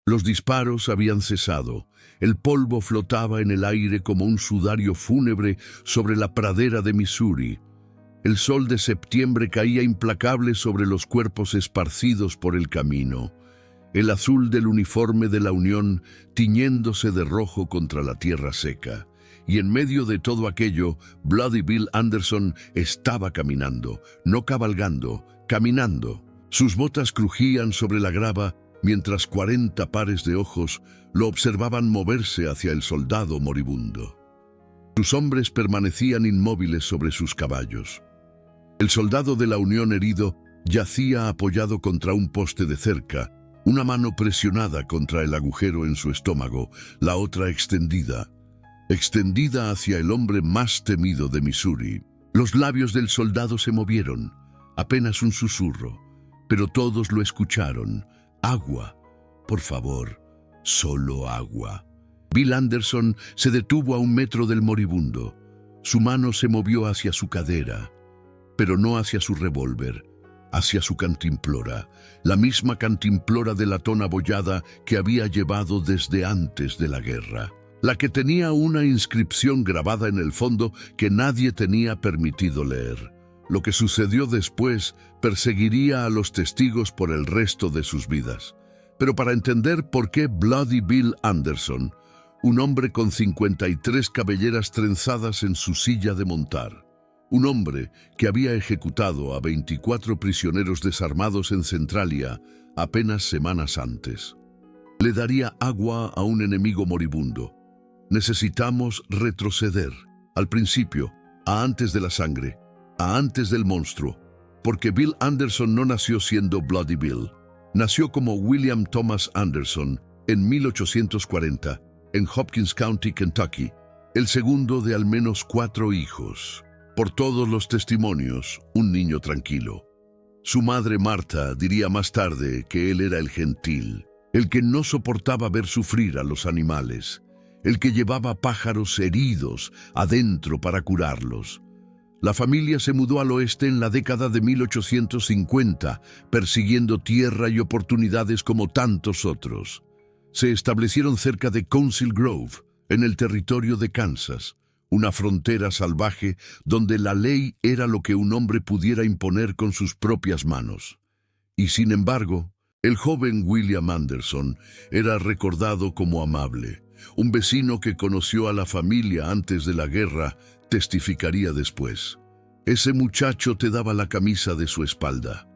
Los disparos habían cesado. El polvo flotaba en el aire como un sudario fúnebre sobre la pradera de Missouri. El sol de septiembre caía implacable sobre los cuerpos esparcidos por el camino. El azul del uniforme de la Unión tiñéndose de rojo contra la tierra seca. Y en medio de todo aquello, Bloody Bill Anderson estaba caminando, no cabalgando, caminando. Sus botas crujían sobre la grava mientras 40 pares de ojos lo observaban moverse hacia el soldado moribundo. Sus hombres permanecían inmóviles sobre sus caballos. El soldado de la Unión herido yacía apoyado contra un poste de cerca, una mano presionada contra el agujero en su estómago, la otra extendida hacia el hombre más temido de Missouri. Los labios del soldado se movieron, apenas un susurro, pero todos lo escucharon. Agua, por favor, solo agua. Bill Anderson se detuvo a 1 metro del moribundo. Su mano se movió hacia su cadera, pero no hacia su revólver, hacia su cantimplora, la misma cantimplora de latón abollada que había llevado desde antes de la guerra, la que tenía una inscripción grabada en el fondo que nadie tenía permitido leer. Lo que sucedió después perseguiría a los testigos por el resto de sus vidas. Pero para entender por qué Bloody Bill Anderson, un hombre con 53 cabelleras trenzadas en su silla de montar, un hombre que había ejecutado a 24 prisioneros desarmados en Centralia apenas semanas antes, le daría agua a un enemigo moribundo. Necesitamos retroceder al principio, a antes de la sangre, a antes del monstruo, porque Bill Anderson no nació siendo Bloody Bill. Nació como William Thomas Anderson en 1840 en Hopkins County, Kentucky, el segundo de al menos 4 hijos. Por todos los testimonios, un niño tranquilo. Su madre Martha diría más tarde que él era el gentil, el que no soportaba ver sufrir a los animales, el que llevaba pájaros heridos adentro para curarlos. La familia se mudó al oeste en la década de 1850, persiguiendo tierra y oportunidades como tantos otros. Se establecieron cerca de Council Grove, en el territorio de Kansas, una frontera salvaje donde la ley era lo que un hombre pudiera imponer con sus propias manos. Y sin embargo, el joven William Anderson era recordado como amable. Un vecino que conoció a la familia antes de la guerra testificaría después. Ese muchacho te daba la camisa de su espalda.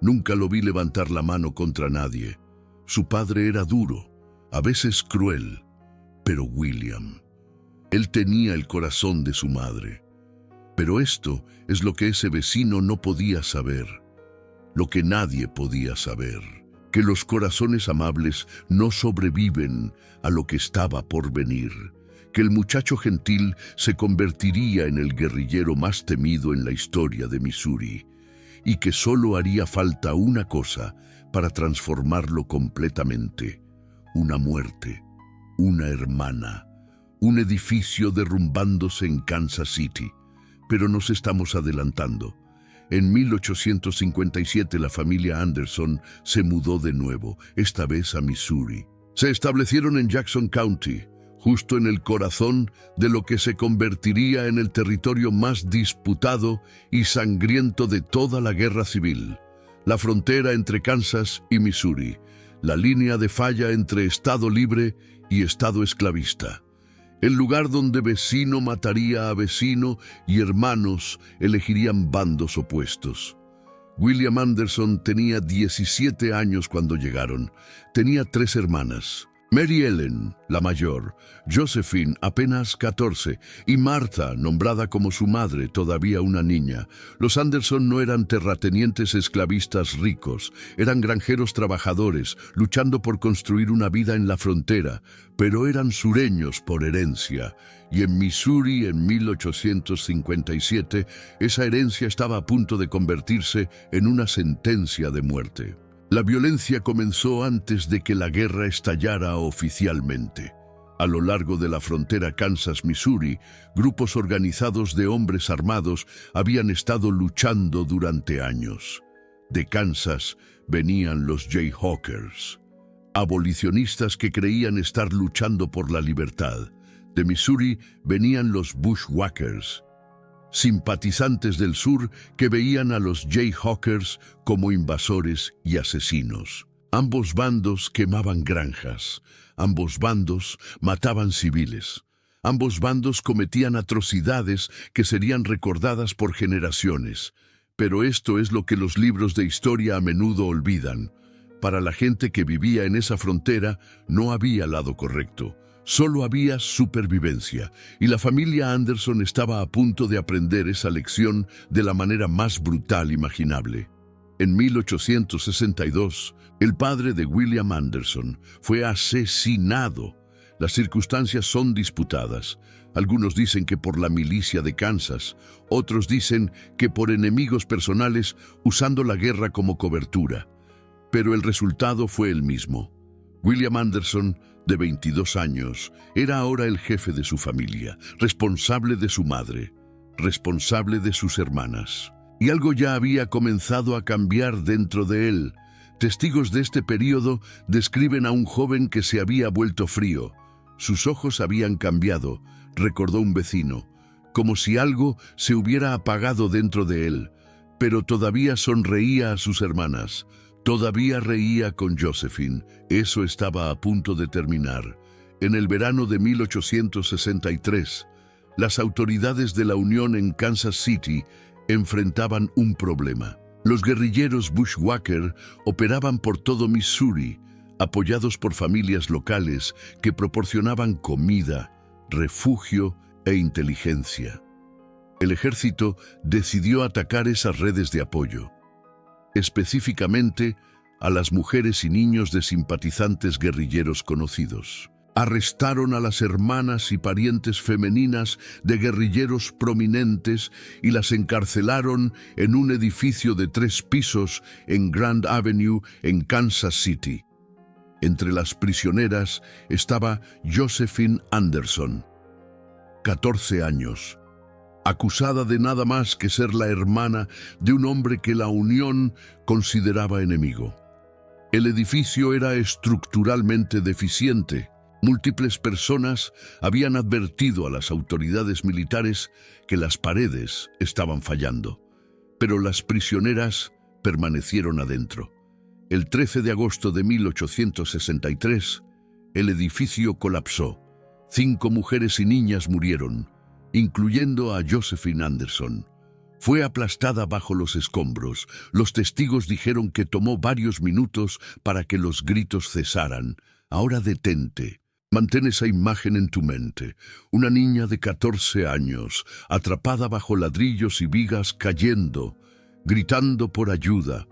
Nunca lo vi levantar la mano contra nadie. Su padre era duro, a veces cruel, pero William, él tenía el corazón de su madre. Pero esto es lo que ese vecino no podía saber, lo que nadie podía saber, que los corazones amables no sobreviven a lo que estaba por venir, que el muchacho gentil se convertiría en el guerrillero más temido en la historia de Missouri, y que solo haría falta una cosa para transformarlo completamente: una muerte, una hermana, un edificio derrumbándose en Kansas City. Pero nos estamos adelantando. En 1857 la familia Anderson se mudó de nuevo, esta vez a Missouri. Se establecieron en Jackson County, justo en el corazón de lo que se convertiría en el territorio más disputado y sangriento de toda la guerra civil, la frontera entre Kansas y Missouri, la línea de falla entre Estado libre y Estado esclavista, el lugar donde vecino mataría a vecino y hermanos elegirían bandos opuestos. William Anderson tenía 17 años cuando llegaron. Tenía 3 hermanas: Mary Ellen, la mayor, Josephine, apenas 14, y Martha, nombrada como su madre, todavía una niña. Los Anderson no eran terratenientes esclavistas ricos, eran granjeros trabajadores, luchando por construir una vida en la frontera, pero eran sureños por herencia. Y en Missouri, en 1857, esa herencia estaba a punto de convertirse en una sentencia de muerte. La violencia comenzó antes de que la guerra estallara oficialmente. A lo largo de la frontera Kansas-Missouri, grupos organizados de hombres armados habían estado luchando durante años. De Kansas venían los Jayhawkers. abolicionistas que creían estar luchando por la libertad. De Missouri venían los Bushwhackers, simpatizantes del sur que veían a los Jayhawkers como invasores y asesinos. Ambos bandos quemaban granjas, ambos bandos mataban civiles, ambos bandos cometían atrocidades que serían recordadas por generaciones. Pero esto es lo que los libros de historia a menudo olvidan. Para la gente que vivía en esa frontera no había lado correcto. Solo había supervivencia, y la familia Anderson estaba a punto de aprender esa lección de la manera más brutal imaginable. En 1862, el padre de William Anderson fue asesinado. Las circunstancias son disputadas. Algunos dicen que por la milicia de Kansas, otros dicen que por enemigos personales usando la guerra como cobertura. Pero el resultado fue el mismo. William Anderson, de 22 años, era ahora el jefe de su familia, responsable de su madre, responsable de sus hermanas. Y algo ya había comenzado a cambiar dentro de él. Testigos de este período describen a un joven que se había vuelto frío. Sus ojos habían cambiado, recordó un vecino, como si algo se hubiera apagado dentro de él, pero todavía sonreía a sus hermanas. Todavía reía con Josephine. Eso estaba a punto de terminar. En el verano de 1863, las autoridades de la Unión en Kansas City enfrentaban un problema. Los guerrilleros Bushwhacker operaban por todo Missouri, apoyados por familias locales que proporcionaban comida, refugio e inteligencia. El ejército decidió atacar esas redes de apoyo, específicamente a las mujeres y niños de simpatizantes guerrilleros conocidos. Arrestaron a las hermanas y parientes femeninas de guerrilleros prominentes y las encarcelaron en un edificio de 3 pisos en Grand Avenue, en Kansas City. Entre las prisioneras estaba Josephine Anderson, 14 años, acusada de nada más que ser la hermana de un hombre que la Unión consideraba enemigo. El edificio era estructuralmente deficiente. Múltiples personas habían advertido a las autoridades militares que las paredes estaban fallando, pero las prisioneras permanecieron adentro. El 13 de agosto de 1863, el edificio colapsó. 5 mujeres y niñas murieron, incluyendo a Josephine Anderson. Fue aplastada bajo los escombros. Los testigos dijeron que tomó varios minutos para que los gritos cesaran. Ahora detente. Mantén esa imagen en tu mente. Una niña de 14 años, atrapada bajo ladrillos y vigas, cayendo, gritando por ayuda,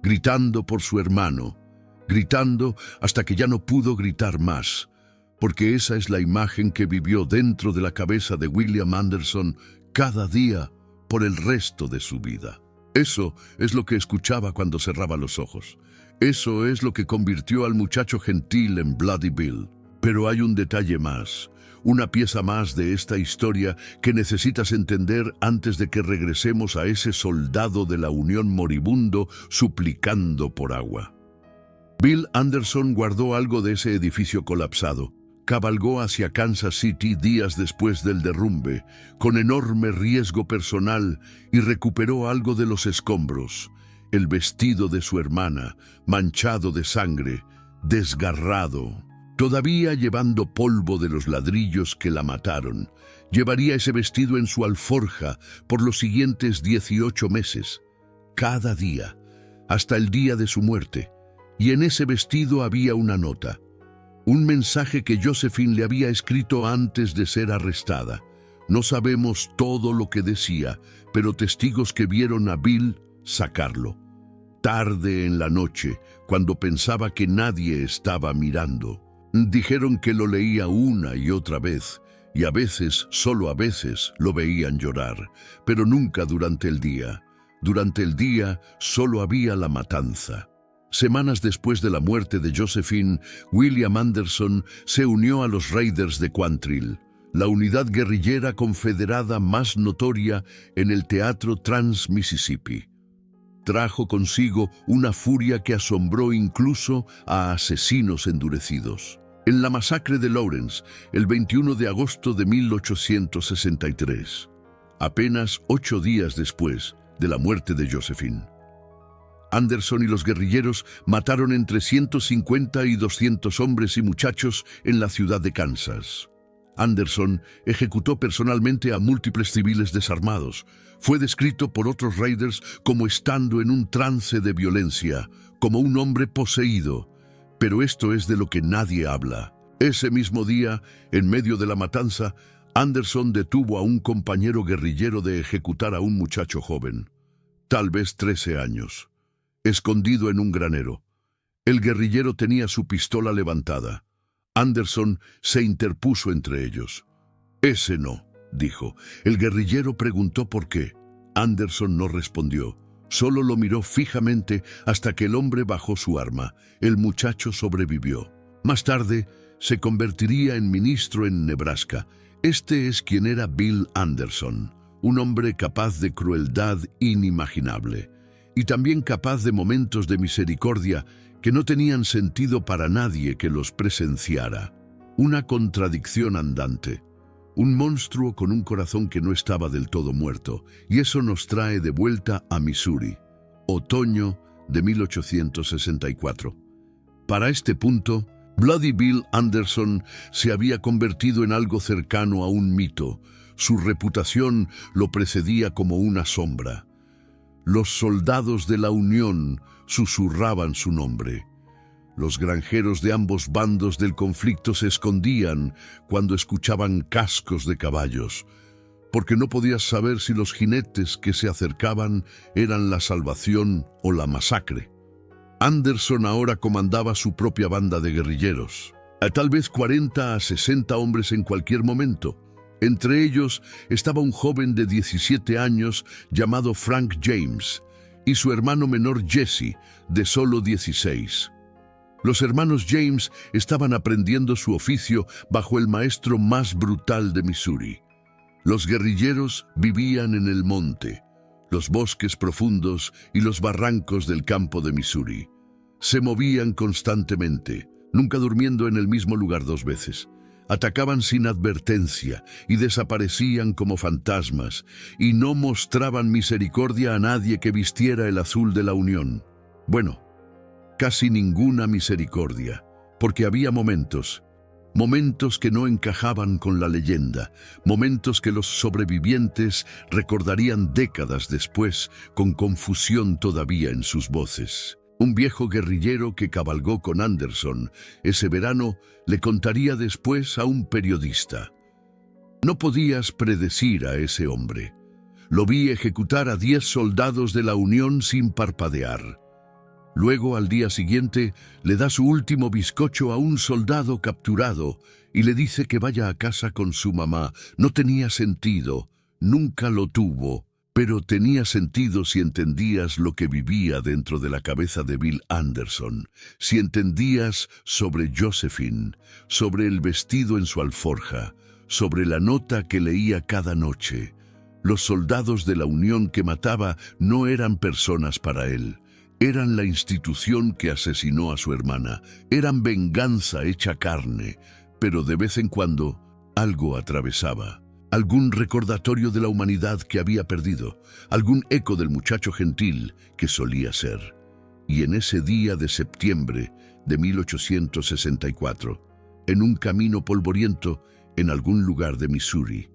gritando por su hermano, gritando hasta que ya no pudo gritar más. Porque esa es la imagen que vivió dentro de la cabeza de William Anderson cada día por el resto de su vida. Eso es lo que escuchaba cuando cerraba los ojos. Eso es lo que convirtió al muchacho gentil en Bloody Bill. Pero hay un detalle más, una pieza más de esta historia que necesitas entender antes de que regresemos a ese soldado de la Unión moribundo suplicando por agua. Bill Anderson guardó algo de ese edificio colapsado. Cabalgó hacia Kansas City días después del derrumbe, con enorme riesgo personal, y recuperó algo de los escombros. El vestido de su hermana, manchado de sangre, desgarrado, todavía llevando polvo de los ladrillos que la mataron. Llevaría ese vestido en su alforja por los siguientes 18 meses, cada día, hasta el día de su muerte. Y en ese vestido había una nota. Un mensaje que Josephine le había escrito antes de ser arrestada. No sabemos todo lo que decía, pero testigos que vieron a Bill sacarlo. Tarde en la noche, cuando pensaba que nadie estaba mirando. Dijeron que lo leía una y otra vez, y a veces, solo a veces, lo veían llorar, pero nunca durante el día. Durante el día solo había la matanza. Semanas después de la muerte de Josephine, William Anderson se unió a los Raiders de Quantrill, la unidad guerrillera confederada más notoria en el teatro Trans-Mississippi. trajo consigo una furia que asombró incluso a asesinos endurecidos. En la masacre de Lawrence, el 21 de agosto de 1863, apenas 8 días después de la muerte de Josephine, Anderson y los guerrilleros mataron entre 150 y 200 hombres y muchachos en la ciudad de Kansas. Anderson ejecutó personalmente a múltiples civiles desarmados. Fue descrito por otros raiders como estando en un trance de violencia, como un hombre poseído. Pero esto es de lo que nadie habla. Ese mismo día, en medio de la matanza, Anderson detuvo a un compañero guerrillero de ejecutar a un muchacho joven, tal vez 13 años, escondido en un granero. El guerrillero tenía su pistola levantada. Anderson se interpuso entre ellos. «Ese no», dijo. El guerrillero preguntó por qué. Anderson no respondió. Solo lo miró fijamente hasta que el hombre bajó su arma. El muchacho sobrevivió. Más tarde, se convertiría en ministro en Nebraska. Este es quien era Bill Anderson, un hombre capaz de crueldad inimaginable y también capaz de momentos de misericordia que no tenían sentido para nadie que los presenciara. Una contradicción andante, un monstruo con un corazón que no estaba del todo muerto, y eso nos trae de vuelta a Missouri, otoño de 1864. Para este punto, Bloody Bill Anderson se había convertido en algo cercano a un mito. Su reputación lo precedía como una sombra. Los soldados de la Unión susurraban su nombre. Los granjeros de ambos bandos del conflicto se escondían cuando escuchaban cascos de caballos, porque no podías saber si los jinetes que se acercaban eran la salvación o la masacre. Anderson ahora comandaba su propia banda de guerrilleros, a tal vez 40 a 60 hombres en cualquier momento. Entre ellos estaba un joven de 17 años llamado Frank James y su hermano menor Jesse, de solo 16. Los hermanos James estaban aprendiendo su oficio bajo el maestro más brutal de Missouri. Los guerrilleros vivían en el monte, los bosques profundos y los barrancos del campo de Missouri. Se movían constantemente, nunca durmiendo en el mismo lugar 2 veces. Atacaban sin advertencia y desaparecían como fantasmas, y no mostraban misericordia a nadie que vistiera el azul de la Unión. Bueno, casi ninguna misericordia, porque había momentos que no encajaban con la leyenda, momentos que los sobrevivientes recordarían décadas después, con confusión todavía en sus voces. Un viejo guerrillero que cabalgó con Anderson ese verano le contaría después a un periodista: «No podías predecir a ese hombre. Lo vi ejecutar a 10 soldados de la Unión sin parpadear. Luego, al día siguiente, le da su último bizcocho a un soldado capturado y le dice que vaya a casa con su mamá. No tenía sentido, nunca lo tuvo, pero tenía sentido si entendías lo que vivía dentro de la cabeza de Bill Anderson, si entendías sobre Josephine, sobre el vestido en su alforja, sobre la nota que leía cada noche. Los soldados de la Unión que mataba no eran personas para él. Eran la institución que asesinó a su hermana, eran venganza hecha carne, pero de vez en cuando algo atravesaba. Algún recordatorio de la humanidad que había perdido, algún eco del muchacho gentil que solía ser. Y en ese día de septiembre de 1864, en un camino polvoriento en algún lugar de Missouri,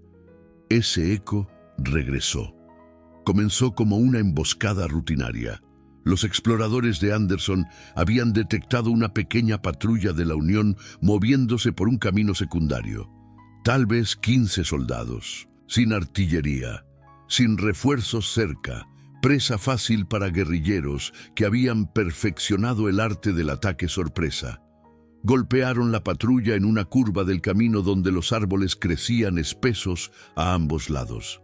ese eco regresó. Comenzó como una emboscada rutinaria. Los exploradores de Anderson habían detectado una pequeña patrulla de la Unión moviéndose por un camino secundario. Tal vez 15 soldados, sin artillería, sin refuerzos cerca, presa fácil para guerrilleros que habían perfeccionado el arte del ataque sorpresa. Golpearon la patrulla en una curva del camino donde los árboles crecían espesos a ambos lados.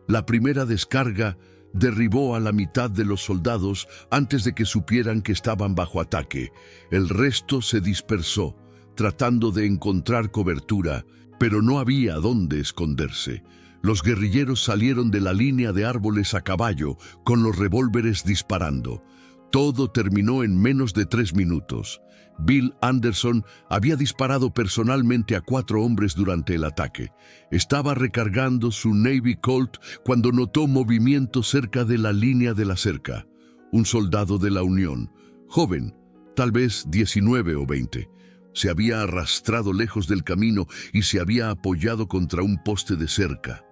La primera descarga derribó a la mitad de los soldados antes de que supieran que estaban bajo ataque. El resto se dispersó, tratando de encontrar cobertura, pero no había dónde esconderse. Los guerrilleros salieron de la línea de árboles a caballo, con los revólveres disparando. Todo terminó en menos de 3 minutos. Bill Anderson había disparado personalmente a 4 hombres durante el ataque. Estaba recargando su Navy Colt cuando notó movimiento cerca de la línea de la cerca. Un soldado de la Unión, joven, tal vez 19 o 20, se había arrastrado lejos del camino y se había apoyado contra un poste de cerca.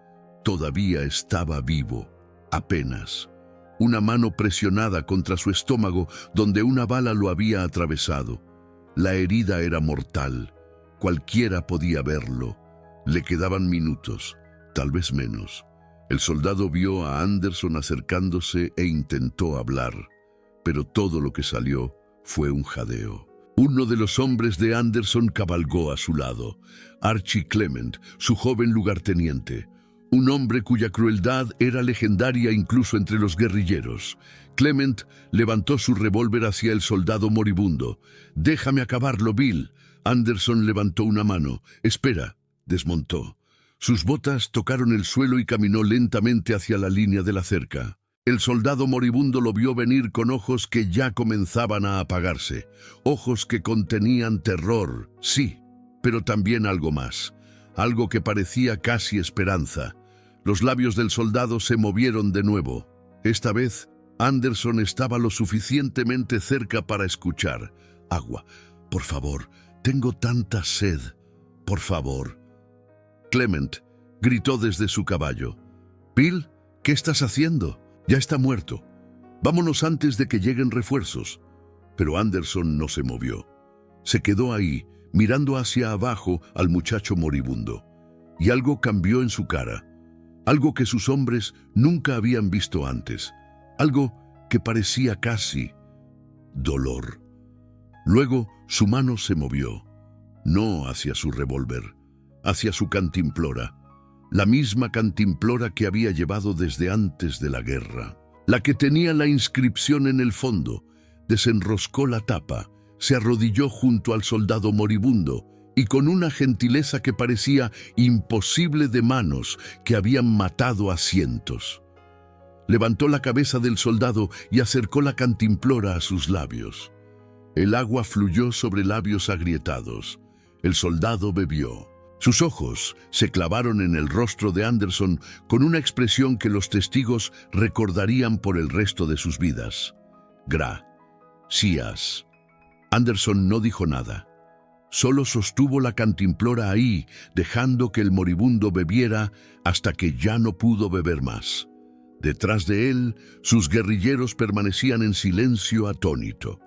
Todavía estaba vivo, apenas. Una mano presionada contra su estómago donde una bala lo había atravesado. La herida era mortal. Cualquiera podía verlo. Le quedaban minutos, tal vez menos. El soldado vio a Anderson acercándose e intentó hablar, pero todo lo que salió fue un jadeo. Uno de los hombres de Anderson cabalgó a su lado, Archie Clement, su joven lugarteniente. Un hombre cuya crueldad era legendaria incluso entre los guerrilleros. Clement levantó su revólver hacia el soldado moribundo. «Déjame acabarlo, Bill». Anderson levantó una mano. «Espera», desmontó. Sus botas tocaron el suelo y caminó lentamente hacia la línea de la cerca. El soldado moribundo lo vio venir con ojos que ya comenzaban a apagarse. Ojos que contenían terror, sí, pero también algo más. Algo que parecía casi esperanza. Los labios del soldado se movieron de nuevo. Esta vez, Anderson estaba lo suficientemente cerca para escuchar. «Agua, por favor, tengo tanta sed. Por favor». Clement gritó desde su caballo. «Bill, ¿qué estás haciendo? Ya está muerto. Vámonos antes de que lleguen refuerzos». Pero Anderson no se movió. Se quedó ahí, mirando hacia abajo al muchacho moribundo. Y algo cambió en su cara. Algo que sus hombres nunca habían visto antes. Algo que parecía casi dolor. Luego su mano se movió. No hacia su revólver, hacia su cantimplora. La misma cantimplora que había llevado desde antes de la guerra. La que tenía la inscripción en el fondo. Desenroscó la tapa, se arrodilló junto al soldado moribundo y con una gentileza que parecía imposible de manos que habían matado a cientos. Levantó la cabeza del soldado y acercó la cantimplora a sus labios. El agua fluyó sobre labios agrietados. El soldado bebió. Sus ojos se clavaron en el rostro de Anderson con una expresión que los testigos recordarían por el resto de sus vidas. «Gracias». Anderson no dijo nada. Solo sostuvo la cantimplora ahí, dejando que el moribundo bebiera hasta que ya no pudo beber más. Detrás de él, sus guerrilleros permanecían en silencio atónito.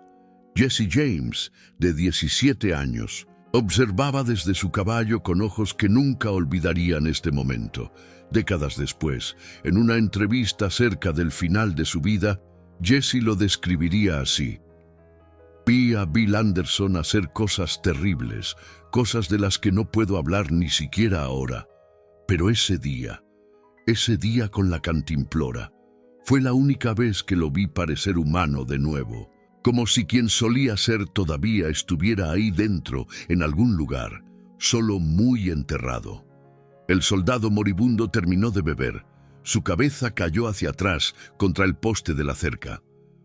Jesse James, de 17 años, observaba desde su caballo con ojos que nunca olvidarían este momento. Décadas después, en una entrevista cerca del final de su vida, Jesse lo describiría así. «Vi a Bill Anderson hacer cosas terribles, cosas de las que no puedo hablar ni siquiera ahora. Pero ese día con la cantimplora, fue la única vez que lo vi parecer humano de nuevo, como si quien solía ser todavía estuviera ahí dentro, en algún lugar, solo muy enterrado». El soldado moribundo terminó de beber. Su cabeza cayó hacia atrás contra el poste de la cerca.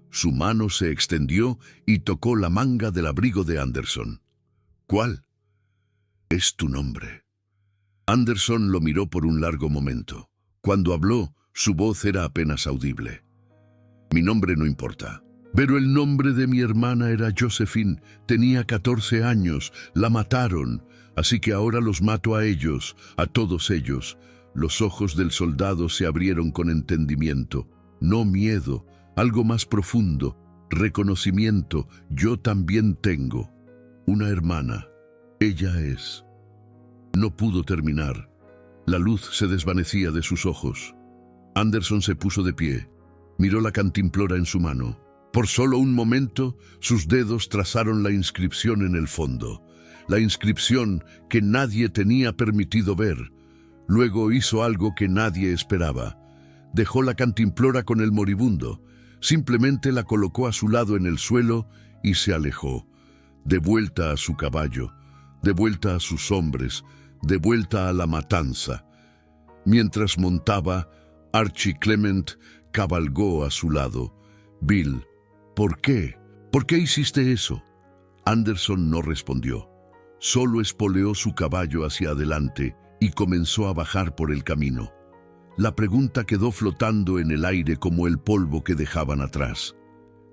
Su mano se extendió y tocó la manga del abrigo de Anderson. «¿Cuál?» «Es tu nombre». Anderson lo miró por un largo momento. Cuando habló, su voz era apenas audible. «Mi nombre no importa. Pero el nombre de mi hermana era Josephine. Tenía 14 años. La mataron. Así que ahora los mato a ellos, a todos ellos». Los ojos del soldado se abrieron con entendimiento. No miedo, algo más profundo. Reconocimiento. Yo también tengo una hermana. Ella es. No pudo terminar. La luz se desvanecía de sus ojos. Anderson se puso de pie. Miró la cantimplora en su mano. Por solo un momento, sus dedos trazaron la inscripción en el fondo. La inscripción que nadie tenía permitido ver. Luego hizo algo que nadie esperaba. Dejó la cantimplora con el moribundo. Simplemente la colocó a su lado en el suelo y se alejó. De vuelta a su caballo, de vuelta a sus hombres, de vuelta a la matanza. Mientras montaba, Archie Clement cabalgó a su lado. «Bill, ¿por qué? ¿Por qué hiciste eso?» Anderson no respondió. Solo espoleó su caballo hacia adelante y comenzó a bajar por el camino. La pregunta quedó flotando en el aire como el polvo que dejaban atrás.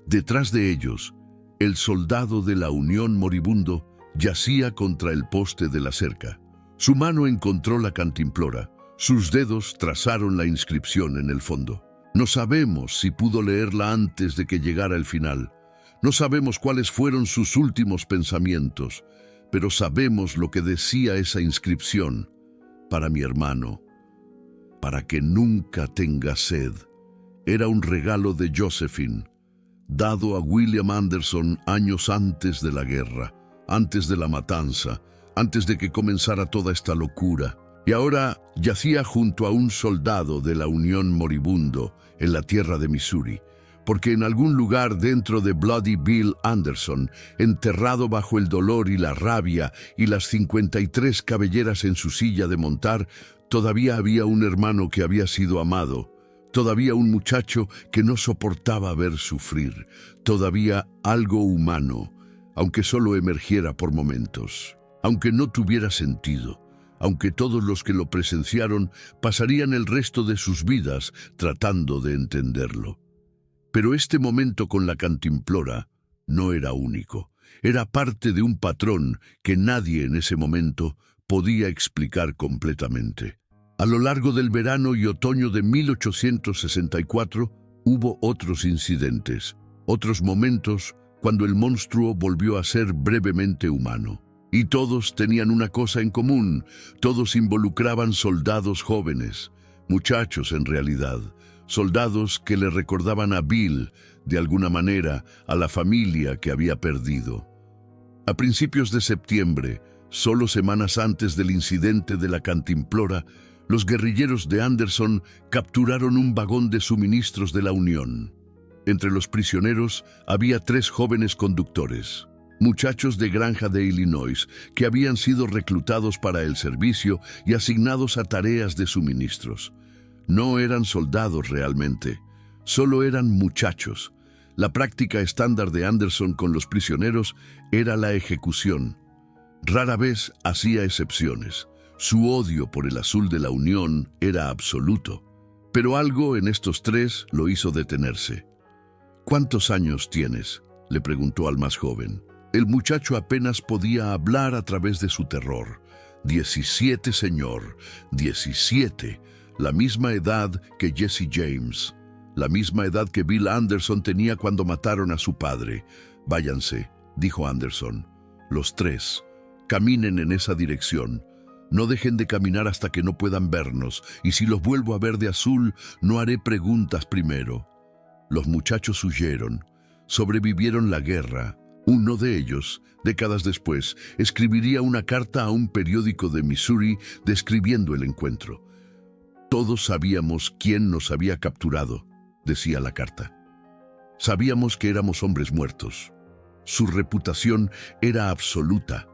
Detrás de ellos, el soldado de la Unión moribundo yacía contra el poste de la cerca. Su mano encontró la cantimplora. Sus dedos trazaron la inscripción en el fondo. No sabemos si pudo leerla antes de que llegara el final. No sabemos cuáles fueron sus últimos pensamientos, pero sabemos lo que decía esa inscripción. Para mi hermano, para que nunca tenga sed. Era un regalo de Josephine, dado a William Anderson años antes de la guerra, antes de la matanza, antes de que comenzara toda esta locura. Y ahora yacía junto a un soldado de la Unión moribundo en la tierra de Missouri, porque en algún lugar dentro de Bloody Bill Anderson, enterrado bajo el dolor y la rabia y las 53 cabelleras en su silla de montar, todavía había un hermano que había sido amado, todavía un muchacho que no soportaba ver sufrir, todavía algo humano, aunque solo emergiera por momentos, aunque no tuviera sentido, aunque todos los que lo presenciaron pasarían el resto de sus vidas tratando de entenderlo. Pero este momento con la cantimplora no era único, era parte de un patrón que nadie en ese momento podía explicar completamente. A lo largo del verano y otoño de 1864 hubo otros incidentes, otros momentos cuando el monstruo volvió a ser brevemente humano. Y todos tenían una cosa en común, todos involucraban soldados jóvenes, muchachos en realidad, soldados que le recordaban a Bill, de alguna manera, a la familia que había perdido. A principios de septiembre, solo semanas antes del incidente de la cantimplora, los guerrilleros de Anderson capturaron un vagón de suministros de la Unión. Entre los prisioneros había 3 jóvenes conductores, muchachos de granja de Illinois, que habían sido reclutados para el servicio y asignados a tareas de suministros. No eran soldados realmente, solo eran muchachos. La práctica estándar de Anderson con los prisioneros era la ejecución. Rara vez hacía excepciones. Su odio por el azul de la Unión era absoluto. Pero algo en estos 3 lo hizo detenerse. «¿Cuántos años tienes?», le preguntó al más joven. El muchacho apenas podía hablar a través de su terror. 17, señor, 17. La misma edad que Jesse James. La misma edad que Bill Anderson tenía cuando mataron a su padre. «Váyanse», dijo Anderson. «Los 3. Caminen en esa dirección. No dejen de caminar hasta que no puedan vernos, y si los vuelvo a ver de azul, no haré preguntas primero». Los muchachos huyeron. Sobrevivieron la guerra. Uno de ellos, décadas después, escribiría una carta a un periódico de Missouri describiendo el encuentro. «Todos sabíamos quién nos había capturado», decía la carta. «Sabíamos que éramos hombres muertos. Su reputación era absoluta.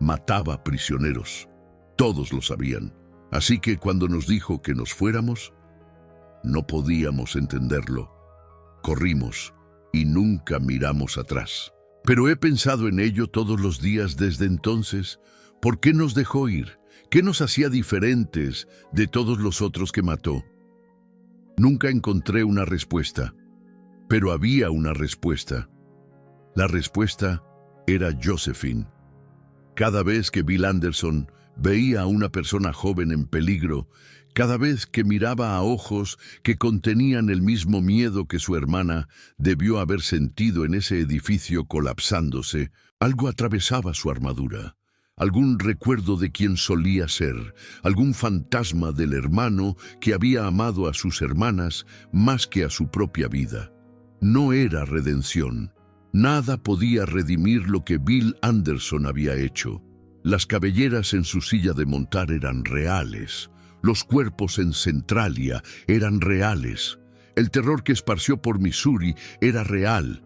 Mataba prisioneros. Todos lo sabían. Así que cuando nos dijo que nos fuéramos, no podíamos entenderlo. Corrimos y nunca miramos atrás. Pero he pensado en ello todos los días desde entonces. ¿Por qué nos dejó ir? ¿Qué nos hacía diferentes de todos los otros que mató? Nunca encontré una respuesta, pero había una respuesta. La respuesta era Josephine. Cada vez que Bill Anderson veía a una persona joven en peligro, cada vez que miraba a ojos que contenían el mismo miedo que su hermana debió haber sentido en ese edificio colapsándose, algo atravesaba su armadura. Algún recuerdo de quien solía ser, algún fantasma del hermano que había amado a sus hermanas más que a su propia vida. No era redención. Nada podía redimir lo que Bill Anderson había hecho. Las cabelleras en su silla de montar eran reales. Los cuerpos en Centralia eran reales. El terror que esparció por Missouri era real,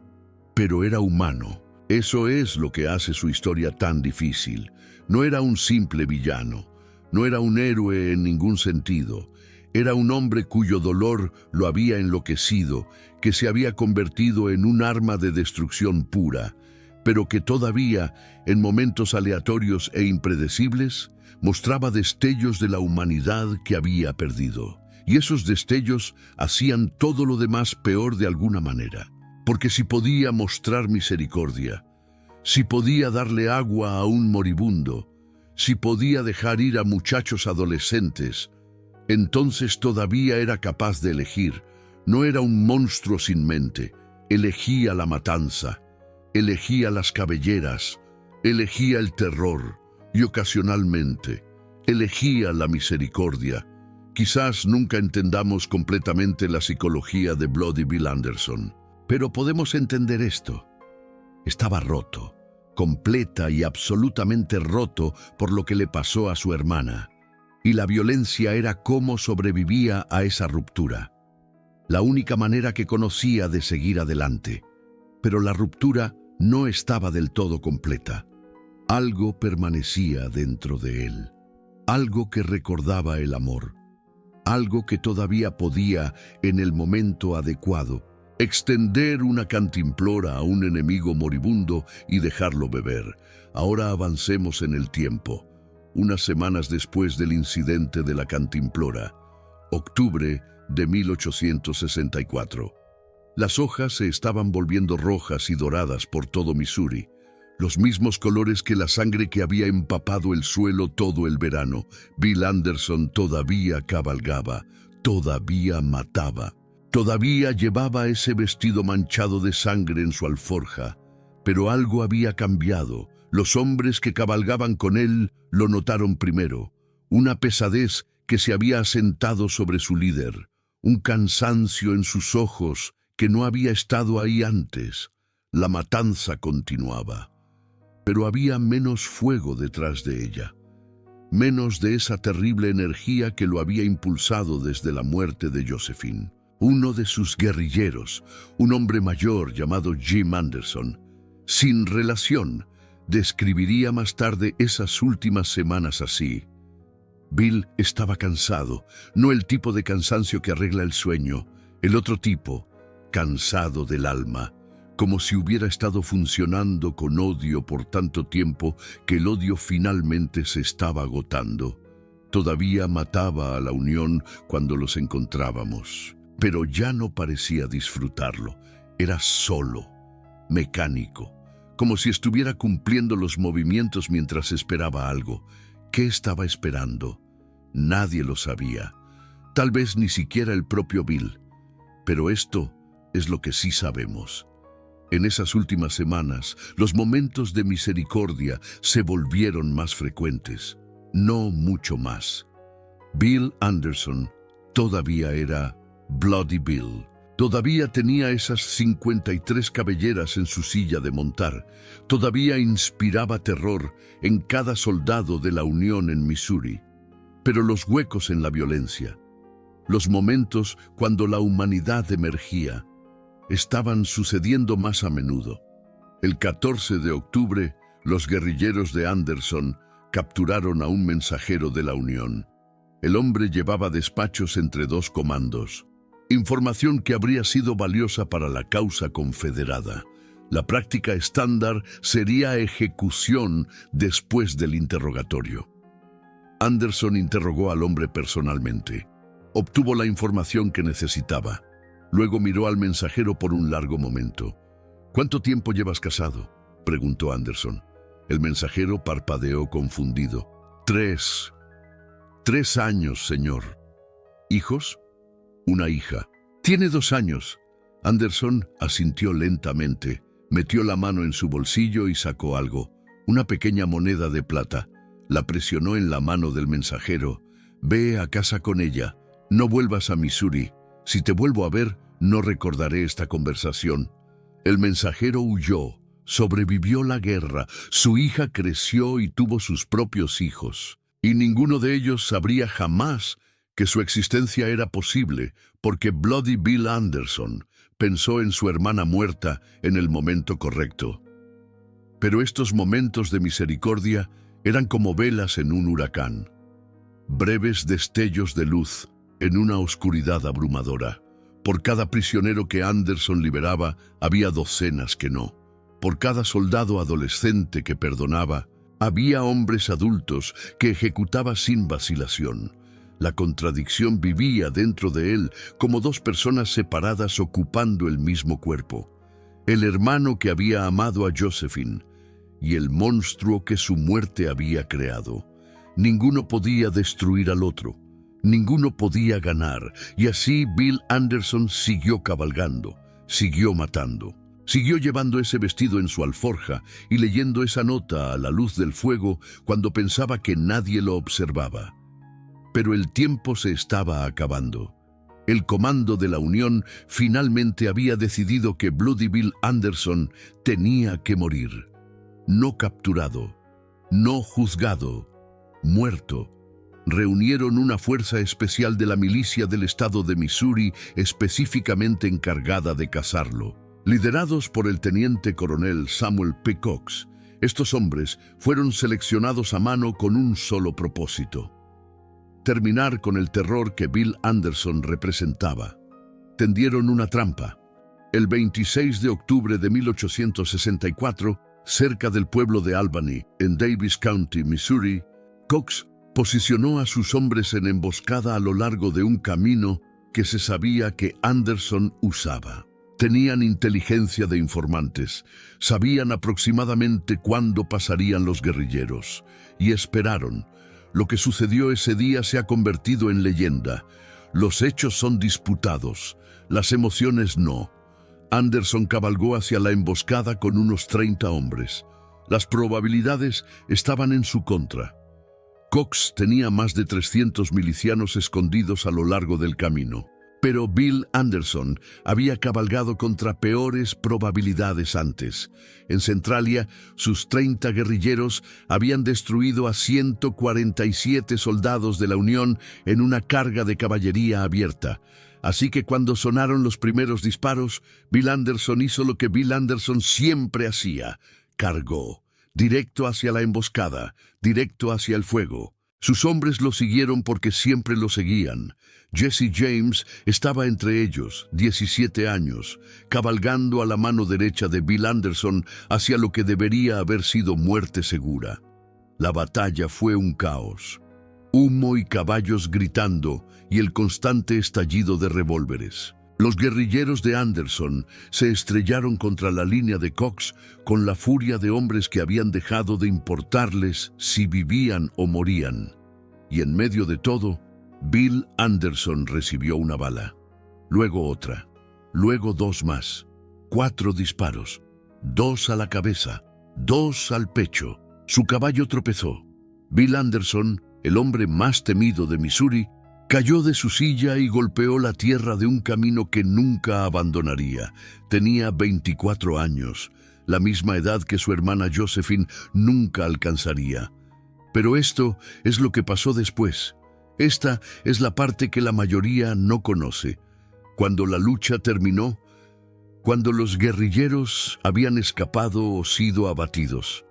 pero era humano. Eso es lo que hace su historia tan difícil. No era un simple villano. No era un héroe en ningún sentido. Era un hombre cuyo dolor lo había enloquecido, que se había convertido en un arma de destrucción pura, pero que todavía, en momentos aleatorios e impredecibles, mostraba destellos de la humanidad que había perdido. Y esos destellos hacían todo lo demás peor de alguna manera. Porque si podía mostrar misericordia, si podía darle agua a un moribundo, si podía dejar ir a muchachos adolescentes, entonces todavía era capaz de elegir. No era un monstruo sin mente. Elegía la matanza, elegía las cabelleras, elegía el terror y ocasionalmente elegía la misericordia. Quizás nunca entendamos completamente la psicología de Bloody Bill Anderson, pero podemos entender esto. Estaba roto, completa y absolutamente roto por lo que le pasó a su hermana. Y la violencia era cómo sobrevivía a esa ruptura. La única manera que conocía de seguir adelante. Pero la ruptura no estaba del todo completa. Algo permanecía dentro de él. Algo que recordaba el amor. Algo que todavía podía, en el momento adecuado, extender una cantimplora a un enemigo moribundo y dejarlo beber. Ahora avancemos en el tiempo. Unas semanas después del incidente de la cantimplora, octubre de 1864. Las hojas se estaban volviendo rojas y doradas por todo Missouri, los mismos colores que la sangre que había empapado el suelo todo el verano. Bill Anderson todavía cabalgaba, todavía mataba, todavía llevaba ese vestido manchado de sangre en su alforja, pero algo había cambiado. Los hombres que cabalgaban con él lo notaron primero, una pesadez que se había asentado sobre su líder, un cansancio en sus ojos que no había estado ahí antes. La matanza continuaba, pero había menos fuego detrás de ella, menos de esa terrible energía que lo había impulsado desde la muerte de Josephine. Uno de sus guerrilleros, un hombre mayor llamado Jim Anderson, sin relación, describiría más tarde esas últimas semanas así. Bill estaba cansado, no el tipo de cansancio que arregla el sueño, el otro tipo, cansado del alma, como si hubiera estado funcionando con odio por tanto tiempo que el odio finalmente se estaba agotando. Todavía mataba a la unión cuando los encontrábamos, pero ya no parecía disfrutarlo. Era solo, mecánico, como si estuviera cumpliendo los movimientos mientras esperaba algo. ¿Qué estaba esperando? Nadie lo sabía. Tal vez ni siquiera el propio Bill. Pero esto es lo que sí sabemos. En esas últimas semanas, los momentos de misericordia se volvieron más frecuentes, no mucho más. Bill Anderson todavía era Bloody Bill. Todavía tenía esas 53 cabelleras en su silla de montar. Todavía inspiraba terror en cada soldado de la Unión en Missouri. Pero los huecos en la violencia, los momentos cuando la humanidad emergía, estaban sucediendo más a menudo. El 14 de octubre, los guerrilleros de Anderson capturaron a un mensajero de la Unión. El hombre llevaba despachos entre dos comandos. Información que habría sido valiosa para la causa confederada. La práctica estándar sería ejecución después del interrogatorio. Anderson interrogó al hombre personalmente. Obtuvo la información que necesitaba. Luego miró al mensajero por un largo momento. ¿Cuánto tiempo llevas casado?, preguntó Anderson. El mensajero parpadeó confundido. 3 años, señor. ¿Hijos? Una hija. Tiene 2 años. Anderson asintió lentamente, metió la mano en su bolsillo y sacó algo, una pequeña moneda de plata. La presionó en la mano del mensajero. Ve a casa con ella. No vuelvas a Missouri. Si te vuelvo a ver, no recordaré esta conversación. El mensajero huyó, sobrevivió la guerra, su hija creció y tuvo sus propios hijos. Y ninguno de ellos sabría jamás que su existencia era posible, porque Bloody Bill Anderson pensó en su hermana muerta en el momento correcto. Pero estos momentos de misericordia eran como velas en un huracán. Breves destellos de luz, En una oscuridad abrumadora, por cada prisionero que Anderson liberaba, había docenas que no. Por cada soldado adolescente que perdonaba, había hombres adultos que ejecutaba sin vacilación. La contradicción vivía dentro de él como dos personas separadas ocupando el mismo cuerpo. El hermano que había amado a Josephine y el monstruo que su muerte había creado. Ninguno podía destruir al otro. Ninguno podía ganar, y así Bill Anderson siguió cabalgando, siguió matando. Siguió llevando ese vestido en su alforja y leyendo esa nota a la luz del fuego cuando pensaba que nadie lo observaba. Pero el tiempo se estaba acabando. El comando de la Unión finalmente había decidido que Bloody Bill Anderson tenía que morir. No capturado, no juzgado, muerto. Reunieron una fuerza especial de la milicia del estado de Missouri específicamente encargada de cazarlo. Liderados por el teniente coronel Samuel P. Cox, estos hombres fueron seleccionados a mano con un solo propósito: terminar con el terror que Bill Anderson representaba. Tendieron una trampa. El 26 de octubre de 1864, cerca del pueblo de Albany, en Davis County, Missouri, Cox posicionó a sus hombres en emboscada a lo largo de un camino que se sabía que Anderson usaba. Tenían inteligencia de informantes, sabían aproximadamente cuándo pasarían los guerrilleros, y esperaron. Lo que sucedió ese día se ha convertido en leyenda. Los hechos son disputados, las emociones no. Anderson cabalgó hacia la emboscada con unos 30 hombres. Las probabilidades estaban en su contra. Cox tenía más de 300 milicianos escondidos a lo largo del camino. Pero Bill Anderson había cabalgado contra peores probabilidades antes. En Centralia, sus 30 guerrilleros habían destruido a 147 soldados de la Unión en una carga de caballería abierta. Así que cuando sonaron los primeros disparos, Bill Anderson hizo lo que Bill Anderson siempre hacía: cargó, directo hacia la emboscada, directo hacia el fuego. Sus hombres lo siguieron porque siempre lo seguían. Jesse James estaba entre ellos, 17 años, cabalgando a la mano derecha de Bill Anderson hacia lo que debería haber sido muerte segura. La batalla fue un caos. Humo y caballos gritando y el constante estallido de revólveres. Los guerrilleros de Anderson se estrellaron contra la línea de Cox con la furia de hombres que habían dejado de importarles si vivían o morían. Y en medio de todo, Bill Anderson recibió una bala, luego otra, luego 2 más, 4 disparos, 2 a la cabeza, 2 al pecho. Su caballo tropezó. Bill Anderson, el hombre más temido de Missouri, cayó de su silla y golpeó la tierra de un camino que nunca abandonaría. Tenía 24 años, la misma edad que su hermana Josephine nunca alcanzaría. Pero esto es lo que pasó después. Esta es la parte que la mayoría no conoce. Cuando la lucha terminó, cuando los guerrilleros habían escapado o sido abatidos,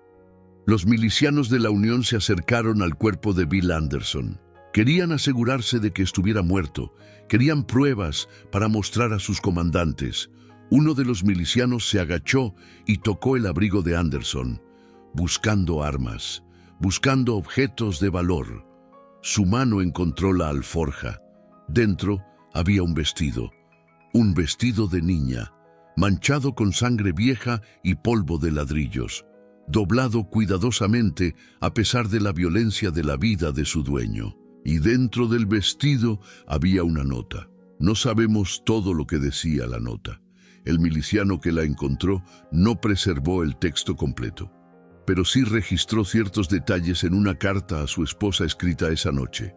los milicianos de la Unión se acercaron al cuerpo de Bill Anderson. Querían asegurarse de que estuviera muerto. Querían pruebas para mostrar a sus comandantes. Uno de los milicianos se agachó y tocó el abrigo de Anderson, buscando armas, buscando objetos de valor. Su mano encontró la alforja. Dentro había un vestido de niña, manchado con sangre vieja y polvo de ladrillos, doblado cuidadosamente a pesar de la violencia de la vida de su dueño. Y dentro del vestido había una nota. No sabemos todo lo que decía la nota. El miliciano que la encontró no preservó el texto completo, pero sí registró ciertos detalles en una carta a su esposa escrita esa noche.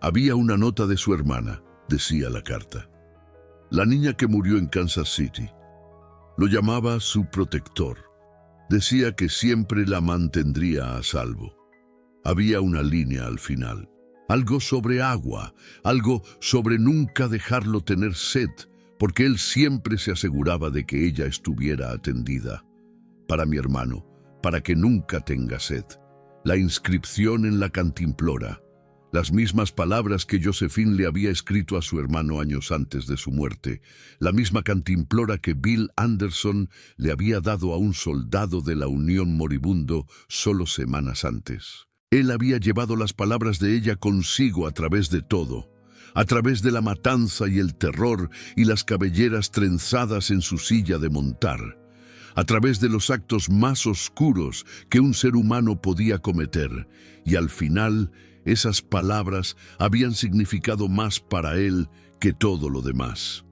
Había una nota de su hermana, decía la carta. La niña que murió en Kansas City. Lo llamaba su protector. Decía que siempre la mantendría a salvo. Había una línea al final. Algo sobre agua, algo sobre nunca dejarlo tener sed, porque él siempre se aseguraba de que ella estuviera atendida. Para mi hermano, para que nunca tenga sed. La inscripción en la cantimplora. Las mismas palabras que Josephine le había escrito a su hermano años antes de su muerte, la misma cantimplora que Bill Anderson le había dado a un soldado de la Unión moribundo solo semanas antes. Él había llevado las palabras de ella consigo a través de todo, a través de la matanza y el terror y las cabelleras trenzadas en su silla de montar, a través de los actos más oscuros que un ser humano podía cometer, y al final esas palabras habían significado más para él que todo lo demás.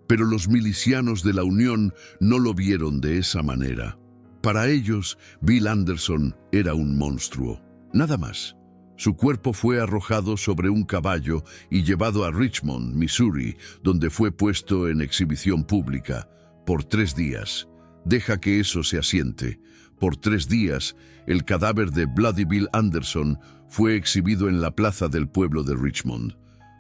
Pero los milicianos de la Unión no lo vieron de esa manera. Para ellos, Bill Anderson era un monstruo, nada más. Su cuerpo fue arrojado sobre un caballo y llevado a Richmond, Missouri, donde fue puesto en exhibición pública por 3 días. Deja que eso se asiente. Por 3 días, el cadáver de Bloody Bill Anderson fue exhibido en la plaza del pueblo de Richmond.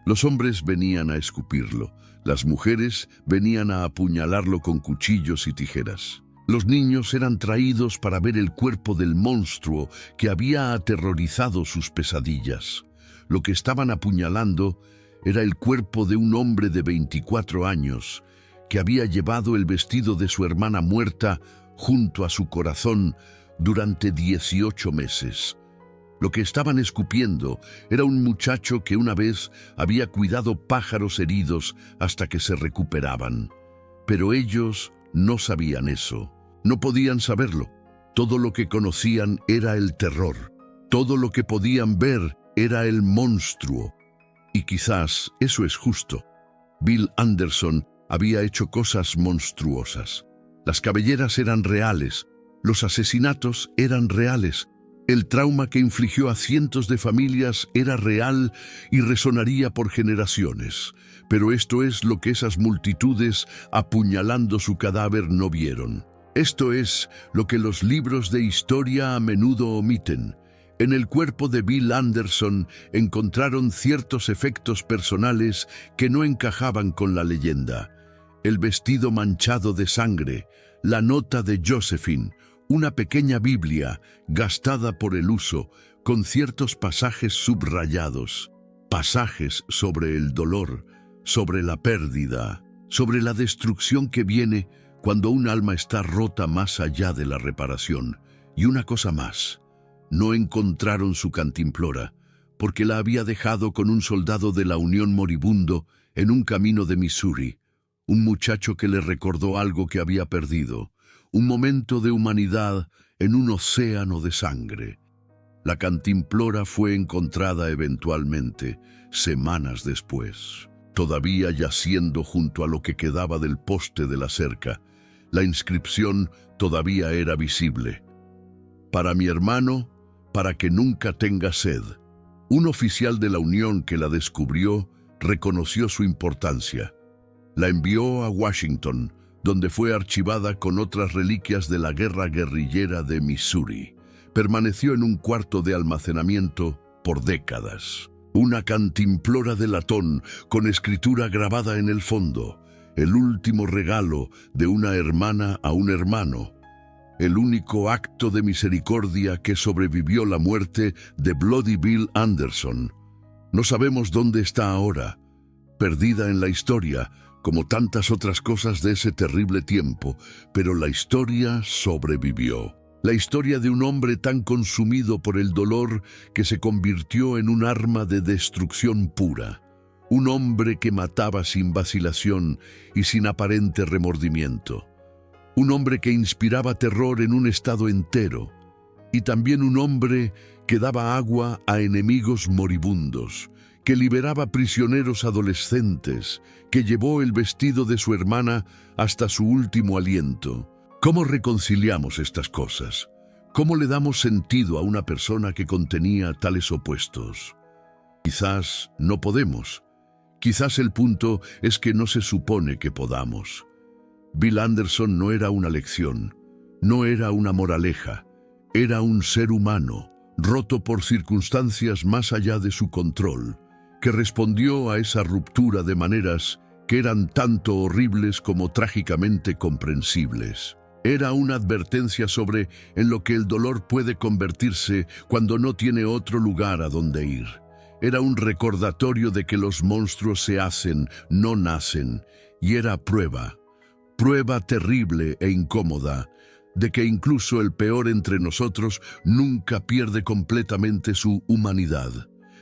Los hombres venían a escupirlo, las mujeres venían a apuñalarlo con cuchillos y tijeras. Los niños eran traídos para ver el cuerpo del monstruo que había aterrorizado sus pesadillas. Lo que estaban apuñalando era el cuerpo de un hombre de 24 años que había llevado el vestido de su hermana muerta junto a su corazón durante 18 meses. Lo que estaban escupiendo era un muchacho que una vez había cuidado pájaros heridos hasta que se recuperaban. Pero ellos no sabían eso. No podían saberlo. Todo lo que conocían era el terror. Todo lo que podían ver era el monstruo. Y quizás eso es justo. Bill Anderson había hecho cosas monstruosas. Las cabelleras eran reales. Los asesinatos eran reales. El trauma que infligió a cientos de familias era real y resonaría por generaciones. Pero esto es lo que esas multitudes apuñalando su cadáver no vieron. Esto es lo que los libros de historia a menudo omiten. En el cuerpo de Bill Anderson encontraron ciertos efectos personales que no encajaban con la leyenda. El vestido manchado de sangre, la nota de Josephine, una pequeña Biblia gastada por el uso, con ciertos pasajes subrayados, pasajes sobre el dolor, sobre la pérdida, sobre la destrucción que viene cuando un alma está rota más allá de la reparación. Y una cosa más, no encontraron su cantimplora, porque la había dejado con un soldado de la Unión moribundo en un camino de Missouri, un muchacho que le recordó algo que había perdido, un momento de humanidad en un océano de sangre. La cantimplora fue encontrada eventualmente, semanas después, todavía yaciendo junto a lo que quedaba del poste de la cerca. La inscripción todavía era visible. Para mi hermano, para que nunca tenga sed. Un oficial de la Unión que la descubrió reconoció su importancia. La envió a Washington, donde fue archivada con otras reliquias de la guerra guerrillera de Missouri. Permaneció en un cuarto de almacenamiento por décadas. Una cantimplora de latón con escritura grabada en el fondo. El último regalo de una hermana a un hermano. El único acto de misericordia que sobrevivió la muerte de Bloody Bill Anderson. No sabemos dónde está ahora, perdida en la historia, como tantas otras cosas de ese terrible tiempo, pero la historia sobrevivió. La historia de un hombre tan consumido por el dolor que se convirtió en un arma de destrucción pura. Un hombre que mataba sin vacilación y sin aparente remordimiento. Un hombre que inspiraba terror en un estado entero. Y también un hombre que daba agua a enemigos moribundos, que liberaba prisioneros adolescentes, que llevó el vestido de su hermana hasta su último aliento. ¿Cómo reconciliamos estas cosas? ¿Cómo le damos sentido a una persona que contenía tales opuestos? Quizás no podemos. Quizás el punto es que no se supone que podamos. Bill Anderson no era una lección, no era una moraleja, era un ser humano, roto por circunstancias más allá de su control, que respondió a esa ruptura de maneras que eran tanto horribles como trágicamente comprensibles. Era una advertencia sobre en lo que el dolor puede convertirse cuando no tiene otro lugar a donde ir. Era un recordatorio de que los monstruos se hacen, no nacen, y era prueba terrible e incómoda, de que incluso el peor entre nosotros nunca pierde completamente su humanidad.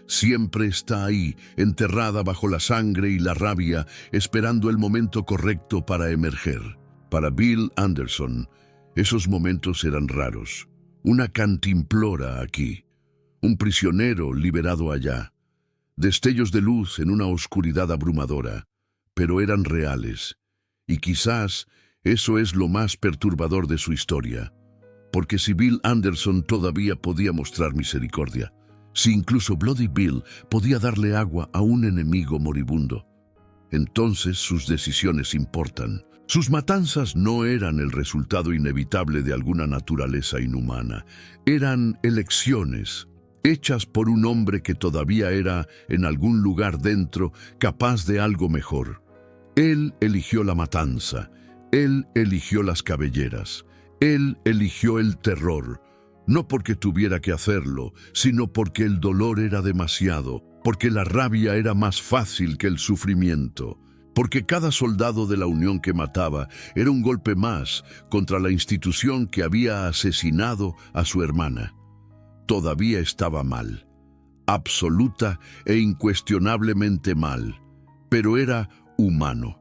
Siempre está ahí, enterrada bajo la sangre y la rabia, esperando el momento correcto para emerger. Para Bill Anderson, esos momentos eran raros. Una cantimplora aquí, un prisionero liberado allá. Destellos de luz en una oscuridad abrumadora, pero eran reales. Y quizás eso es lo más perturbador de su historia, porque si Bill Anderson todavía podía mostrar misericordia, si incluso Bloody Bill podía darle agua a un enemigo moribundo, entonces sus decisiones importan. Sus matanzas no eran el resultado inevitable de alguna naturaleza inhumana, eran elecciones, hechas por un hombre que todavía era, en algún lugar dentro, capaz de algo mejor. Él eligió la matanza, él eligió las cabelleras, él eligió el terror, no porque tuviera que hacerlo, sino porque el dolor era demasiado, porque la rabia era más fácil que el sufrimiento, porque cada soldado de la Unión que mataba era un golpe más contra la institución que había asesinado a su hermana. Todavía estaba mal, absoluta e incuestionablemente mal, pero era humano.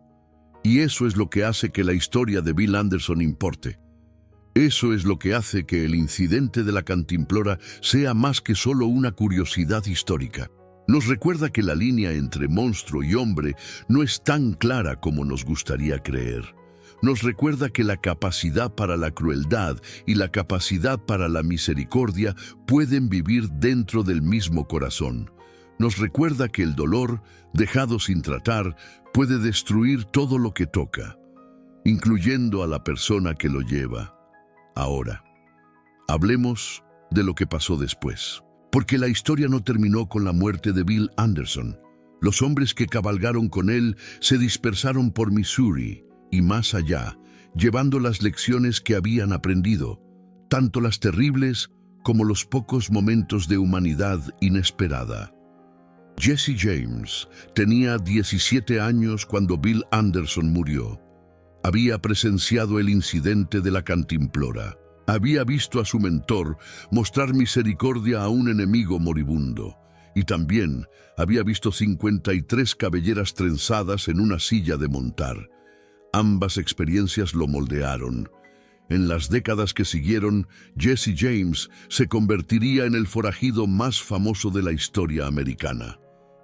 Y eso es lo que hace que la historia de Bill Anderson importe. Eso es lo que hace que el incidente de la cantimplora sea más que solo una curiosidad histórica. Nos recuerda que la línea entre monstruo y hombre no es tan clara como nos gustaría creer. Nos recuerda que la capacidad para la crueldad y la capacidad para la misericordia pueden vivir dentro del mismo corazón. Nos recuerda que el dolor, dejado sin tratar, puede destruir todo lo que toca, incluyendo a la persona que lo lleva. Ahora, hablemos de lo que pasó después, porque la historia no terminó con la muerte de Bill Anderson. Los hombres que cabalgaron con él se dispersaron por Missouri y más allá, llevando las lecciones que habían aprendido, tanto las terribles como los pocos momentos de humanidad inesperada. Jesse James tenía 17 años cuando Bill Anderson murió. Había presenciado el incidente de la cantimplora. Había visto a su mentor mostrar misericordia a un enemigo moribundo. Y también había visto 53 cabelleras trenzadas en una silla de montar. Ambas experiencias lo moldearon. En las décadas que siguieron, Jesse James se convertiría en el forajido más famoso de la historia americana.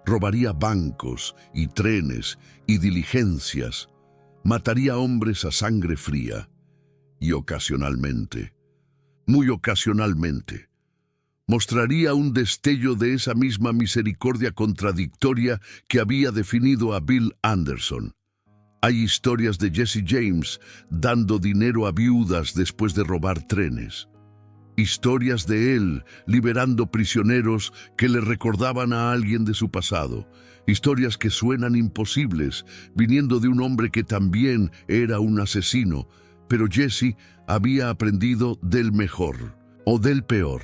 Robaría bancos y trenes y diligencias. Mataría hombres a sangre fría. Y ocasionalmente, muy ocasionalmente, mostraría un destello de esa misma misericordia contradictoria que había definido a Bill Anderson. Hay historias de Jesse James dando dinero a viudas después de robar trenes. Historias de él liberando prisioneros que le recordaban a alguien de su pasado. Historias que suenan imposibles, viniendo de un hombre que también era un asesino. Pero Jesse había aprendido del mejor o del peor,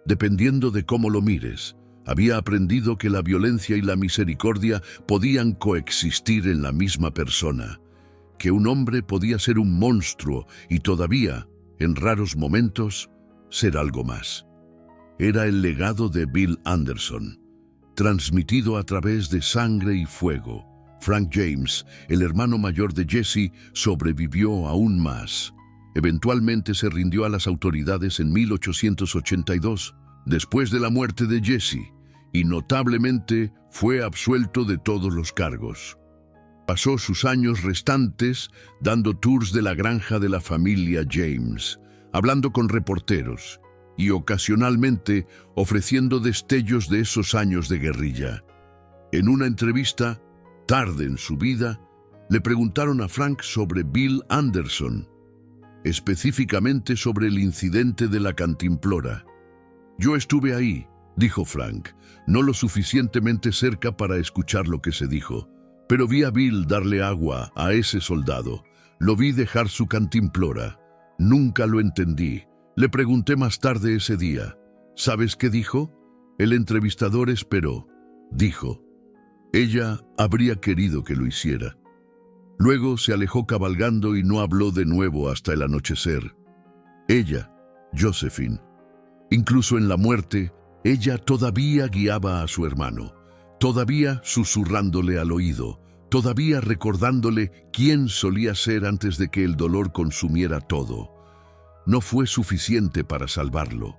dependiendo de cómo lo mires. Había aprendido que la violencia y la misericordia podían coexistir en la misma persona, que un hombre podía ser un monstruo y todavía, en raros momentos, ser algo más. Era el legado de Bill Anderson, transmitido a través de sangre y fuego. Frank James, el hermano mayor de Jesse, sobrevivió aún más. Eventualmente se rindió a las autoridades en 1882, después de la muerte de Jesse, y notablemente fue absuelto de todos los cargos. Pasó sus años restantes dando tours de la granja de la familia James, hablando con reporteros y ocasionalmente ofreciendo destellos de esos años de guerrilla. En una entrevista, tarde en su vida, le preguntaron a Frank sobre Bill Anderson, específicamente sobre el incidente de la cantimplora. «Yo estuve ahí», dijo Frank, no lo suficientemente cerca para escuchar lo que se dijo, pero vi a Bill darle agua a ese soldado. Lo vi dejar su cantimplora. Nunca lo entendí. Le pregunté más tarde ese día. ¿Sabes qué dijo? El entrevistador esperó. dijo. Ella habría querido que lo hiciera. Luego se alejó cabalgando y no habló de nuevo hasta el anochecer. Ella, Josephine, incluso en la muerte, ella todavía guiaba a su hermano, todavía susurrándole al oído, todavía recordándole quién solía ser antes de que el dolor consumiera todo. No fue suficiente para salvarlo.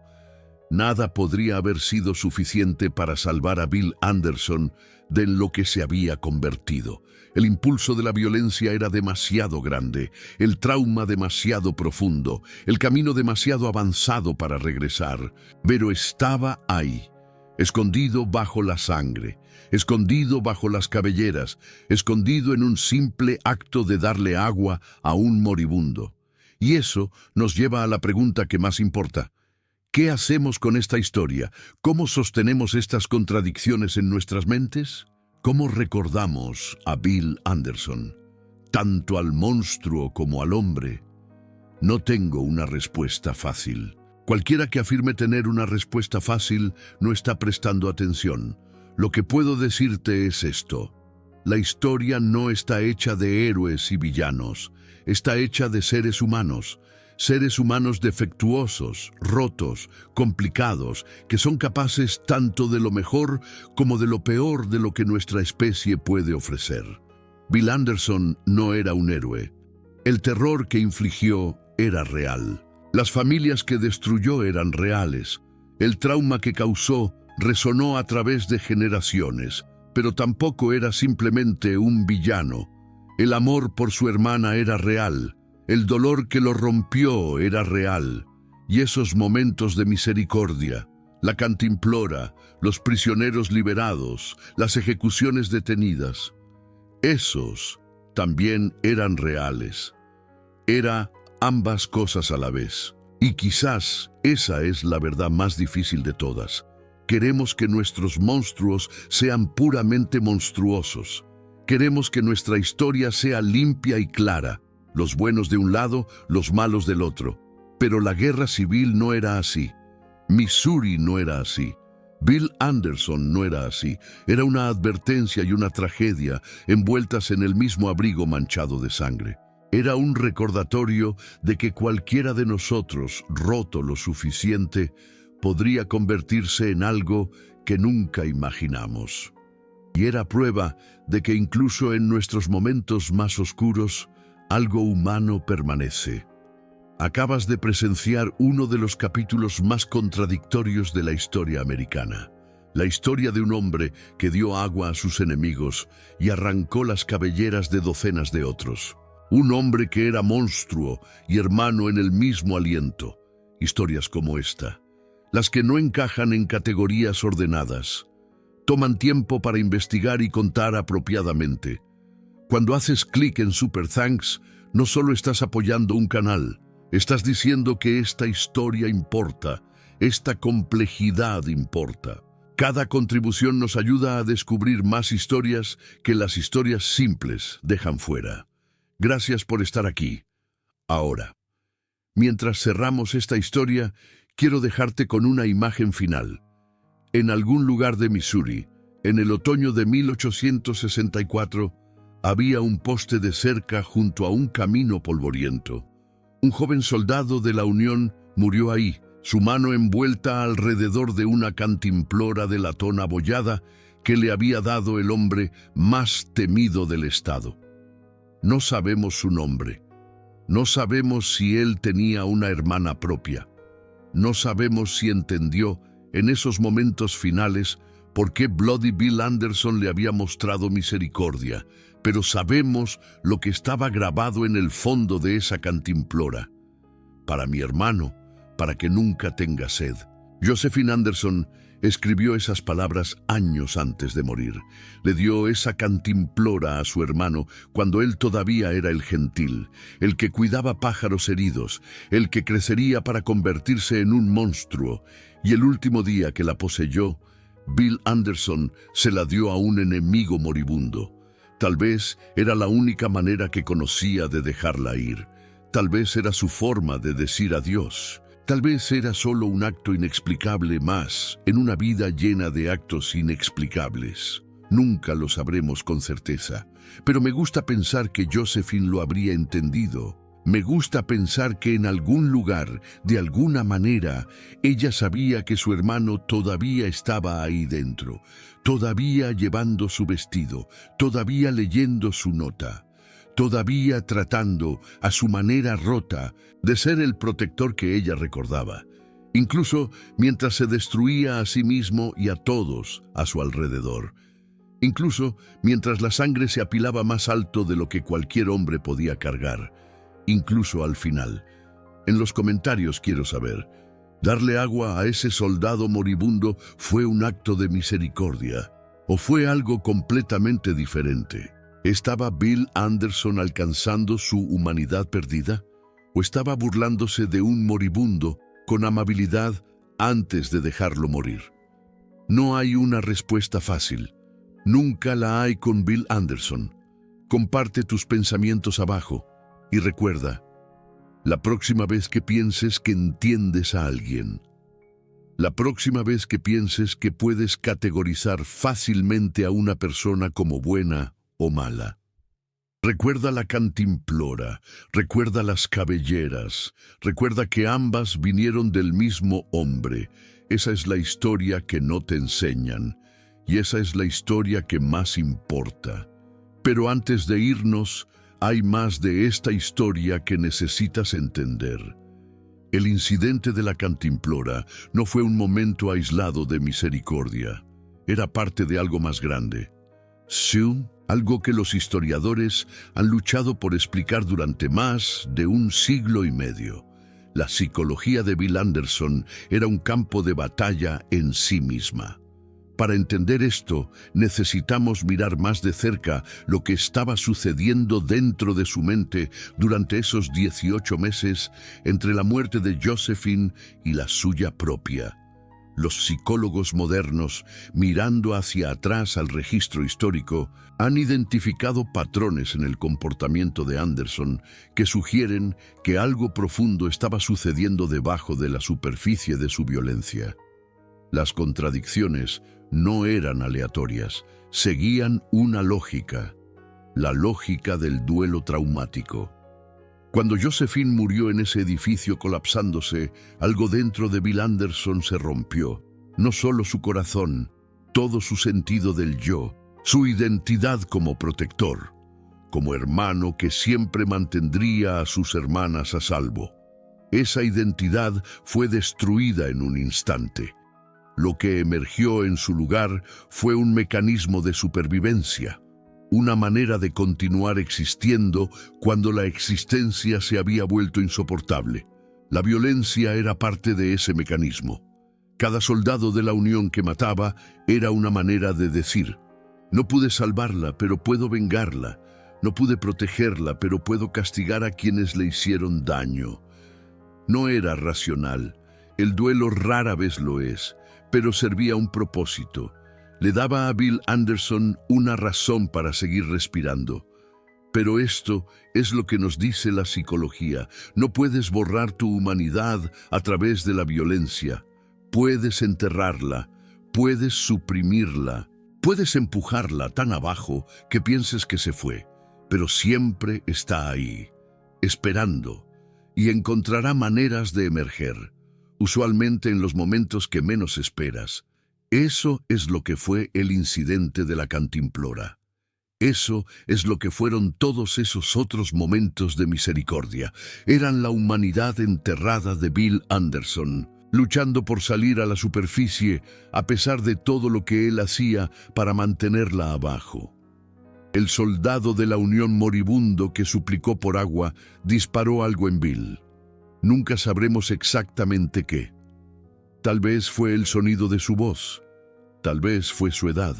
Nada podría haber sido suficiente para salvar a Bill Anderson de en lo que se había convertido. El impulso de la violencia era demasiado grande, el trauma demasiado profundo, el camino demasiado avanzado para regresar. Pero estaba ahí, escondido bajo la sangre, escondido bajo las cabelleras, escondido en un simple acto de darle agua a un moribundo. Y eso nos lleva a la pregunta que más importa. ¿Qué hacemos con esta historia? ¿Cómo sostenemos estas contradicciones en nuestras mentes? ¿Cómo recordamos a Bill Anderson, tanto al monstruo como al hombre? No tengo una respuesta fácil. Cualquiera que afirme tener una respuesta fácil no está prestando atención. Lo que puedo decirte es esto. La historia no está hecha de héroes y villanos. Está hecha de seres humanos defectuosos, rotos, complicados, que son capaces tanto de lo mejor como de lo peor de lo que nuestra especie puede ofrecer. Bill Anderson no era un héroe. El terror que infligió era real. Las familias que destruyó eran reales. El trauma que causó resonó a través de generaciones, pero tampoco era simplemente un villano. El amor por su hermana era real. El dolor que lo rompió era real, y esos momentos de misericordia, la cantimplora, los prisioneros liberados, las ejecuciones detenidas, esos también eran reales. Era ambas cosas a la vez. Y quizás esa es la verdad más difícil de todas. Queremos que nuestros monstruos sean puramente monstruosos. Queremos que nuestra historia sea limpia y clara. Los buenos de un lado, los malos del otro. Pero la guerra civil no era así. Missouri no era así. Bill Anderson no era así. Era una advertencia y una tragedia envueltas en el mismo abrigo manchado de sangre. Era un recordatorio de que cualquiera de nosotros, roto lo suficiente, podría convertirse en algo que nunca imaginamos. Y era prueba de que incluso en nuestros momentos más oscuros, algo humano permanece. Acabas de presenciar uno de los capítulos más contradictorios de la historia americana. La historia de un hombre que dio agua a sus enemigos y arrancó las cabelleras de docenas de otros. Un hombre que era monstruo y hermano en el mismo aliento. Historias como esta, las que no encajan en categorías ordenadas, toman tiempo para investigar y contar apropiadamente. Cuando haces clic en Super Thanks, no solo estás apoyando un canal, estás diciendo que esta historia importa, esta complejidad importa. Cada contribución nos ayuda a descubrir más historias que las historias simples dejan fuera. Gracias por estar aquí. Ahora, mientras cerramos esta historia, quiero dejarte con una imagen final. En algún lugar de Missouri, en el otoño de 1864, había un poste de cerca junto a un camino polvoriento. Un joven soldado de la Unión murió ahí, su mano envuelta alrededor de una cantimplora de latón abollada que le había dado el hombre más temido del estado. No sabemos su nombre. No sabemos si él tenía una hermana propia. No sabemos si entendió, en esos momentos finales, por qué Bloody Bill Anderson le había mostrado misericordia, pero sabemos lo que estaba grabado en el fondo de esa cantimplora. Para mi hermano, para que nunca tenga sed. Josephine Anderson escribió esas palabras años antes de morir. Le dio esa cantimplora a su hermano cuando él todavía era el gentil, el que cuidaba pájaros heridos, el que crecería para convertirse en un monstruo. Y el último día que la poseyó, Bill Anderson se la dio a un enemigo moribundo. Tal vez era la única manera que conocía de dejarla ir. Tal vez era su forma de decir adiós. Tal vez era solo un acto inexplicable más en una vida llena de actos inexplicables. Nunca lo sabremos con certeza, pero me gusta pensar que Josephine lo habría entendido. Me gusta pensar que en algún lugar, de alguna manera, ella sabía que su hermano todavía estaba ahí dentro, todavía llevando su vestido, todavía leyendo su nota, todavía tratando, a su manera rota, de ser el protector que ella recordaba, incluso mientras se destruía a sí mismo y a todos a su alrededor. Incluso mientras la sangre se apilaba más alto de lo que cualquier hombre podía cargar. Incluso al final. En los comentarios quiero saber, ¿darle agua a ese soldado moribundo fue un acto de misericordia o fue algo completamente diferente? ¿Estaba Bill Anderson alcanzando su humanidad perdida? ¿O estaba burlándose de un moribundo con amabilidad antes de dejarlo morir? No hay una respuesta fácil. Nunca la hay con Bill Anderson. Comparte tus pensamientos abajo. Y recuerda, la próxima vez que pienses que entiendes a alguien, la próxima vez que pienses que puedes categorizar fácilmente a una persona como buena o mala, recuerda la cantimplora, recuerda las cabelleras, recuerda que ambas vinieron del mismo hombre. Esa es la historia que no te enseñan, y esa es la historia que más importa. Pero antes de irnos, hay más de esta historia que necesitas entender. El incidente de la cantimplora no fue un momento aislado de misericordia. Era parte de algo más grande. Sí, algo que los historiadores han luchado por explicar durante más de un siglo y medio. La psicología de Bill Anderson era un campo de batalla en sí misma. Para entender esto, necesitamos mirar más de cerca lo que estaba sucediendo dentro de su mente durante esos 18 meses entre la muerte de Josephine y la suya propia. Los psicólogos modernos, mirando hacia atrás al registro histórico, han identificado patrones en el comportamiento de Anderson que sugieren que algo profundo estaba sucediendo debajo de la superficie de su violencia. Las contradicciones no eran aleatorias, seguían una lógica, la lógica del duelo traumático. Cuando Josephine murió en ese edificio colapsándose, algo dentro de Bill Anderson se rompió. No solo su corazón, todo su sentido del yo, su identidad como protector, como hermano que siempre mantendría a sus hermanas a salvo. Esa identidad fue destruida en un instante. Lo que emergió en su lugar fue un mecanismo de supervivencia, una manera de continuar existiendo cuando la existencia se había vuelto insoportable. La violencia era parte de ese mecanismo. Cada soldado de la Unión que mataba era una manera de decir, no pude salvarla, pero puedo vengarla. No pude protegerla, pero puedo castigar a quienes le hicieron daño. No era racional. El duelo rara vez lo es, pero servía un propósito. Le daba a Bill Anderson una razón para seguir respirando. Pero esto es lo que nos dice la psicología. No puedes borrar tu humanidad a través de la violencia. Puedes enterrarla, puedes suprimirla, puedes empujarla tan abajo que pienses que se fue, pero siempre está ahí, esperando, y encontrará maneras de emerger. Usualmente en los momentos que menos esperas. Eso es lo que fue el incidente de la cantimplora. Eso es lo que fueron todos esos otros momentos de misericordia. Eran la humanidad enterrada de Bill Anderson, luchando por salir a la superficie a pesar de todo lo que él hacía para mantenerla abajo. El soldado de la Unión moribundo que suplicó por agua disparó algo en Bill. Nunca sabremos exactamente qué. Tal vez fue el sonido de su voz. Tal vez fue su edad.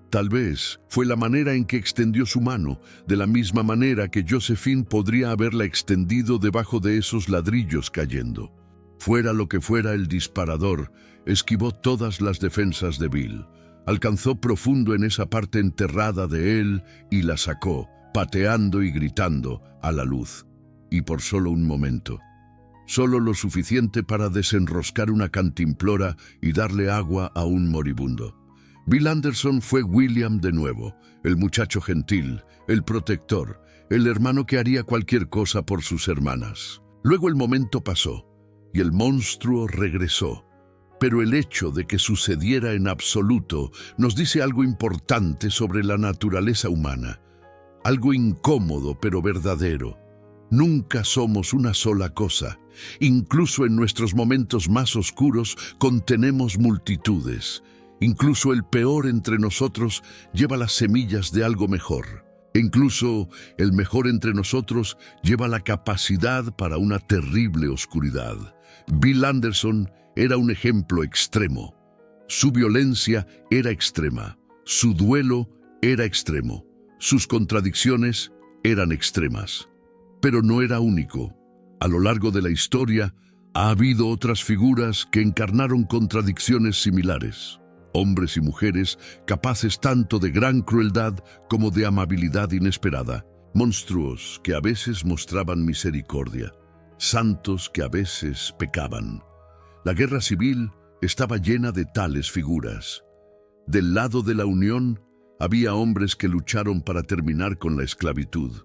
Tal vez fue la manera en que extendió su mano, de la misma manera que Josephine podría haberla extendido debajo de esos ladrillos cayendo. Fuera lo que fuera el disparador, esquivó todas las defensas de Bill. Alcanzó profundo en esa parte enterrada de él y la sacó, pateando y gritando, a la luz. Y por solo un momento. solo lo suficiente para desenroscar una cantimplora y darle agua a un moribundo. Bill Anderson fue William de nuevo, el muchacho gentil, el protector, el hermano que haría cualquier cosa por sus hermanas. Luego el momento pasó y el monstruo regresó. Pero el hecho de que sucediera en absoluto nos dice algo importante sobre la naturaleza humana. Algo incómodo pero verdadero. Nunca somos una sola cosa. Incluso en nuestros momentos más oscuros contenemos multitudes. Incluso el peor entre nosotros lleva las semillas de algo mejor. Incluso el mejor entre nosotros lleva la capacidad para una terrible oscuridad. Bill Anderson era un ejemplo extremo. Su violencia era extrema. Su duelo era extremo. Sus contradicciones eran extremas. Pero no era único. A lo largo de la historia ha habido otras figuras que encarnaron contradicciones similares. Hombres y mujeres capaces tanto de gran crueldad como de amabilidad inesperada. Monstruos que a veces mostraban misericordia. Santos que a veces pecaban. La guerra civil estaba llena de tales figuras. Del lado de la Unión había hombres que lucharon para terminar con la esclavitud.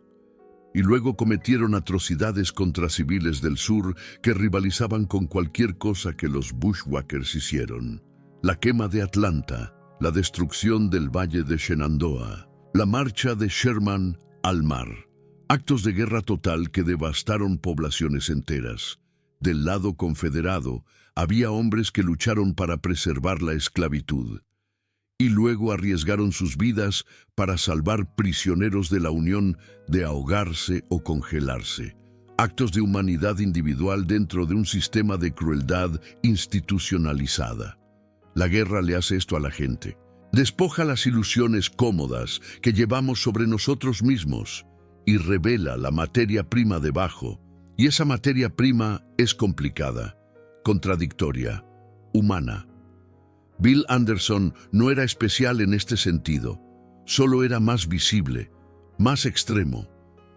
Y luego cometieron atrocidades contra civiles del sur que rivalizaban con cualquier cosa que los bushwhackers hicieron. La quema de Atlanta, la destrucción del Valle de Shenandoah, la marcha de Sherman al mar. Actos de guerra total que devastaron poblaciones enteras. Del lado confederado, había hombres que lucharon para preservar la esclavitud. Y luego arriesgaron sus vidas para salvar prisioneros de la Unión de ahogarse o congelarse. Actos de humanidad individual dentro de un sistema de crueldad institucionalizada. La guerra le hace esto a la gente. Despoja las ilusiones cómodas que llevamos sobre nosotros mismos y revela la materia prima debajo. Y esa materia prima es complicada, contradictoria, humana. Bill Anderson no era especial en este sentido, solo era más visible, más extremo.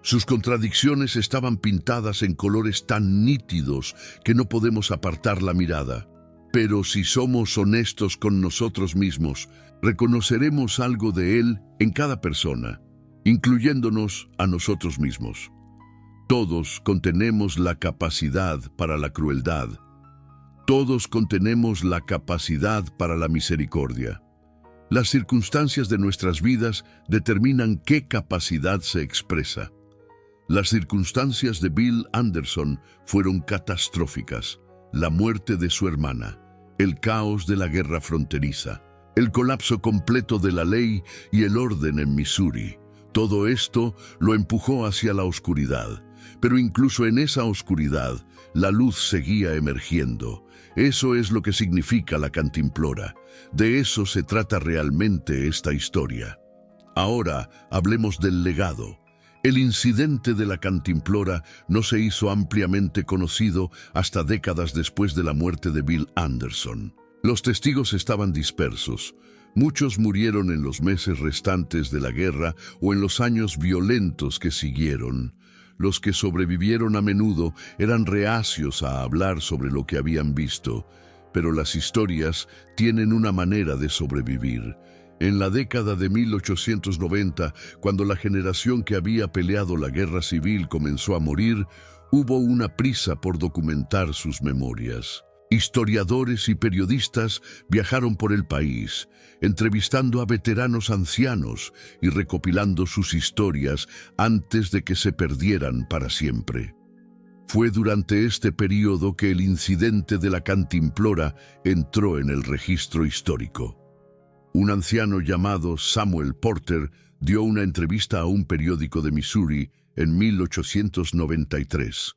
Sus contradicciones estaban pintadas en colores tan nítidos que no podemos apartar la mirada. Pero si somos honestos con nosotros mismos, reconoceremos algo de él en cada persona, incluyéndonos a nosotros mismos. Todos contenemos la capacidad para la crueldad. Todos contenemos la capacidad para la misericordia. Las circunstancias de nuestras vidas determinan qué capacidad se expresa. Las circunstancias de Bill Anderson fueron catastróficas. La muerte de su hermana, el caos de la guerra fronteriza, el colapso completo de la ley y el orden en Missouri. Todo esto lo empujó hacia la oscuridad. Pero incluso en esa oscuridad, la luz seguía emergiendo. Eso es lo que significa la cantimplora. De eso se trata realmente esta historia. Ahora hablemos del legado. El incidente de la cantimplora no se hizo ampliamente conocido hasta décadas después de la muerte de Bill Anderson. Los testigos estaban dispersos. Muchos murieron en los meses restantes de la guerra o en los años violentos que siguieron. Los que sobrevivieron a menudo eran reacios a hablar sobre lo que habían visto, pero las historias tienen una manera de sobrevivir. En la década de 1890, cuando la generación que había peleado la guerra civil comenzó a morir, hubo una prisa por documentar sus memorias. Historiadores y periodistas viajaron por el país, entrevistando a veteranos ancianos y recopilando sus historias antes de que se perdieran para siempre. Fue durante este período que el incidente de la cantimplora entró en el registro histórico. Un anciano llamado Samuel Porter dio una entrevista a un periódico de Missouri en 1893.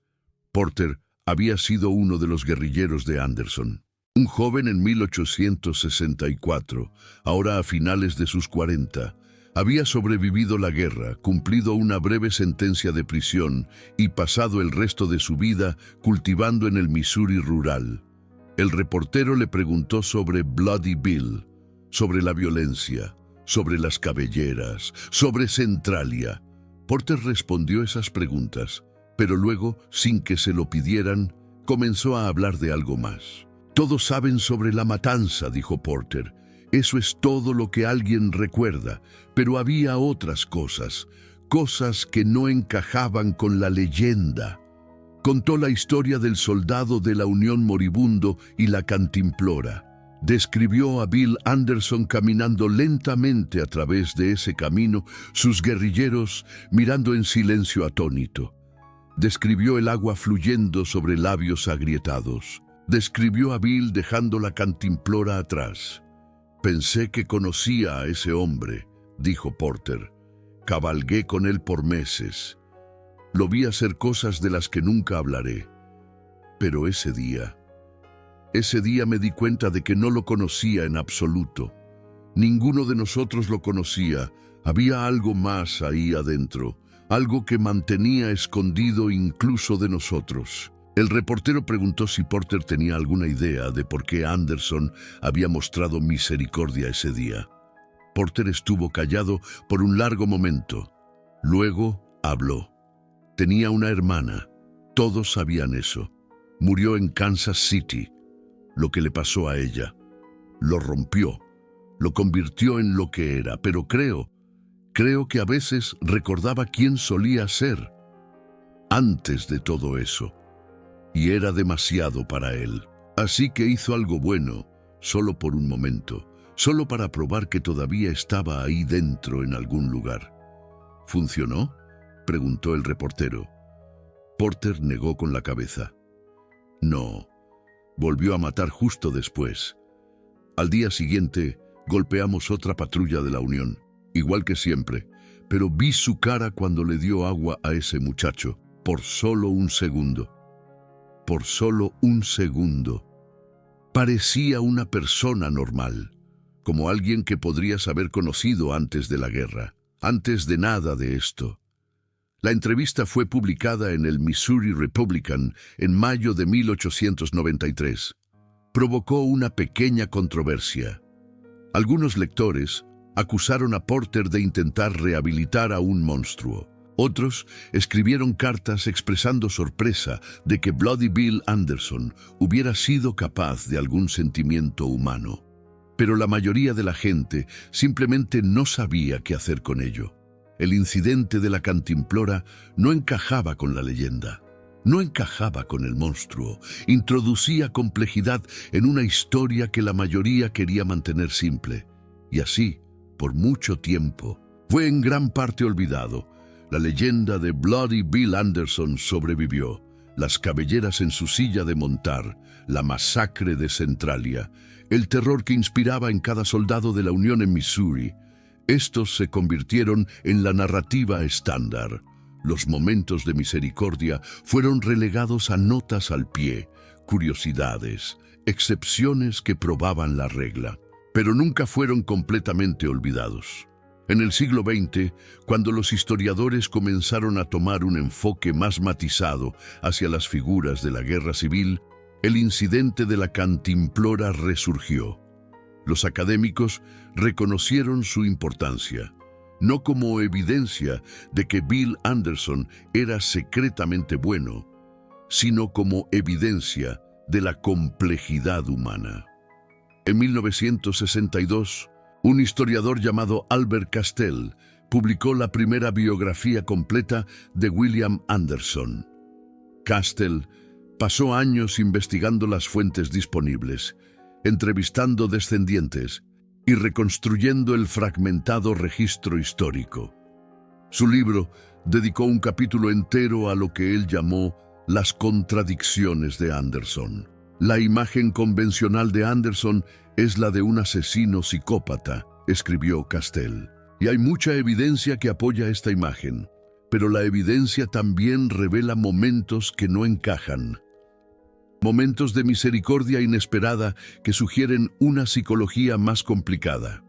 Porter había sido uno de los guerrilleros de Anderson. Un joven en 1864, ahora a finales de sus 40, había sobrevivido la guerra, cumplido una breve sentencia de prisión y pasado el resto de su vida cultivando en el Missouri rural. El reportero le preguntó sobre Bloody Bill, sobre la violencia, sobre las cabelleras, sobre Centralia. Porter respondió esas preguntas, pero luego, sin que se lo pidieran, comenzó a hablar de algo más. «Todos saben sobre la matanza», dijo Porter. «Eso es todo lo que alguien recuerda, pero había otras cosas, cosas que no encajaban con la leyenda». Contó la historia del soldado de la Unión moribundo y la cantimplora. Describió a Bill Anderson caminando lentamente a través de ese camino, sus guerrilleros mirando en silencio atónito. Describió el agua fluyendo sobre labios agrietados. Describió a Bill dejando la cantimplora atrás. «Pensé que conocía a ese hombre», dijo Porter. «Cabalgué con él por meses. Lo vi hacer cosas de las que nunca hablaré. Pero ese día me di cuenta de que no lo conocía en absoluto. Ninguno de nosotros lo conocía. Había algo más ahí adentro, algo que mantenía escondido incluso de nosotros». El reportero preguntó si Porter tenía alguna idea de por qué Anderson había mostrado misericordia ese día. Porter estuvo callado por un largo momento. Luego habló. Tenía una hermana. Todos sabían eso. Murió en Kansas City. Lo que le pasó a ella lo rompió, lo convirtió en lo que era, pero creo que a veces recordaba quién solía ser antes de todo eso. Y era demasiado para él. Así que hizo algo bueno, solo por un momento, solo para probar que todavía estaba ahí dentro en algún lugar. ¿Funcionó?, preguntó el reportero. Porter negó con la cabeza. No, volvió a matar justo después. Al día siguiente, golpeamos otra patrulla de la Unión, igual que siempre, pero vi su cara cuando le dio agua a ese muchacho, por solo un segundo. Por solo un segundo. Parecía una persona normal, como alguien que podrías haber conocido antes de la guerra, antes de nada de esto. La entrevista fue publicada en el Missouri Republican en mayo de 1893. Provocó una pequeña controversia. Algunos lectores acusaron a Porter de intentar rehabilitar a un monstruo. Otros escribieron cartas expresando sorpresa de que Bloody Bill Anderson hubiera sido capaz de algún sentimiento humano. Pero la mayoría de la gente simplemente no sabía qué hacer con ello. El incidente de la cantimplora no encajaba con la leyenda, no encajaba con el monstruo, introducía complejidad en una historia que la mayoría quería mantener simple. Y así, por mucho tiempo, fue en gran parte olvidado. La leyenda de Bloody Bill Anderson sobrevivió. Las cabelleras en su silla de montar, la masacre de Centralia, el terror que inspiraba en cada soldado de la Unión en Missouri. Estos se convirtieron en la narrativa estándar. Los momentos de misericordia fueron relegados a notas al pie, curiosidades, excepciones que probaban la regla, pero nunca fueron completamente olvidados. En el siglo XX, cuando los historiadores comenzaron a tomar un enfoque más matizado hacia las figuras de la guerra civil, el incidente de la cantimplora resurgió. Los académicos reconocieron su importancia, no como evidencia de que Bill Anderson era secretamente bueno, sino como evidencia de la complejidad humana. En 1962, un historiador llamado Albert Castell publicó la primera biografía completa de William Anderson. Castell pasó años investigando las fuentes disponibles, entrevistando descendientes y reconstruyendo el fragmentado registro histórico. Su libro dedicó un capítulo entero a lo que él llamó las contradicciones de Anderson. La imagen convencional de Anderson es la de un asesino psicópata, escribió Castell. Y hay mucha evidencia que apoya esta imagen, pero la evidencia también revela momentos que no encajan. Momentos de misericordia inesperada que sugieren una psicología más complicada.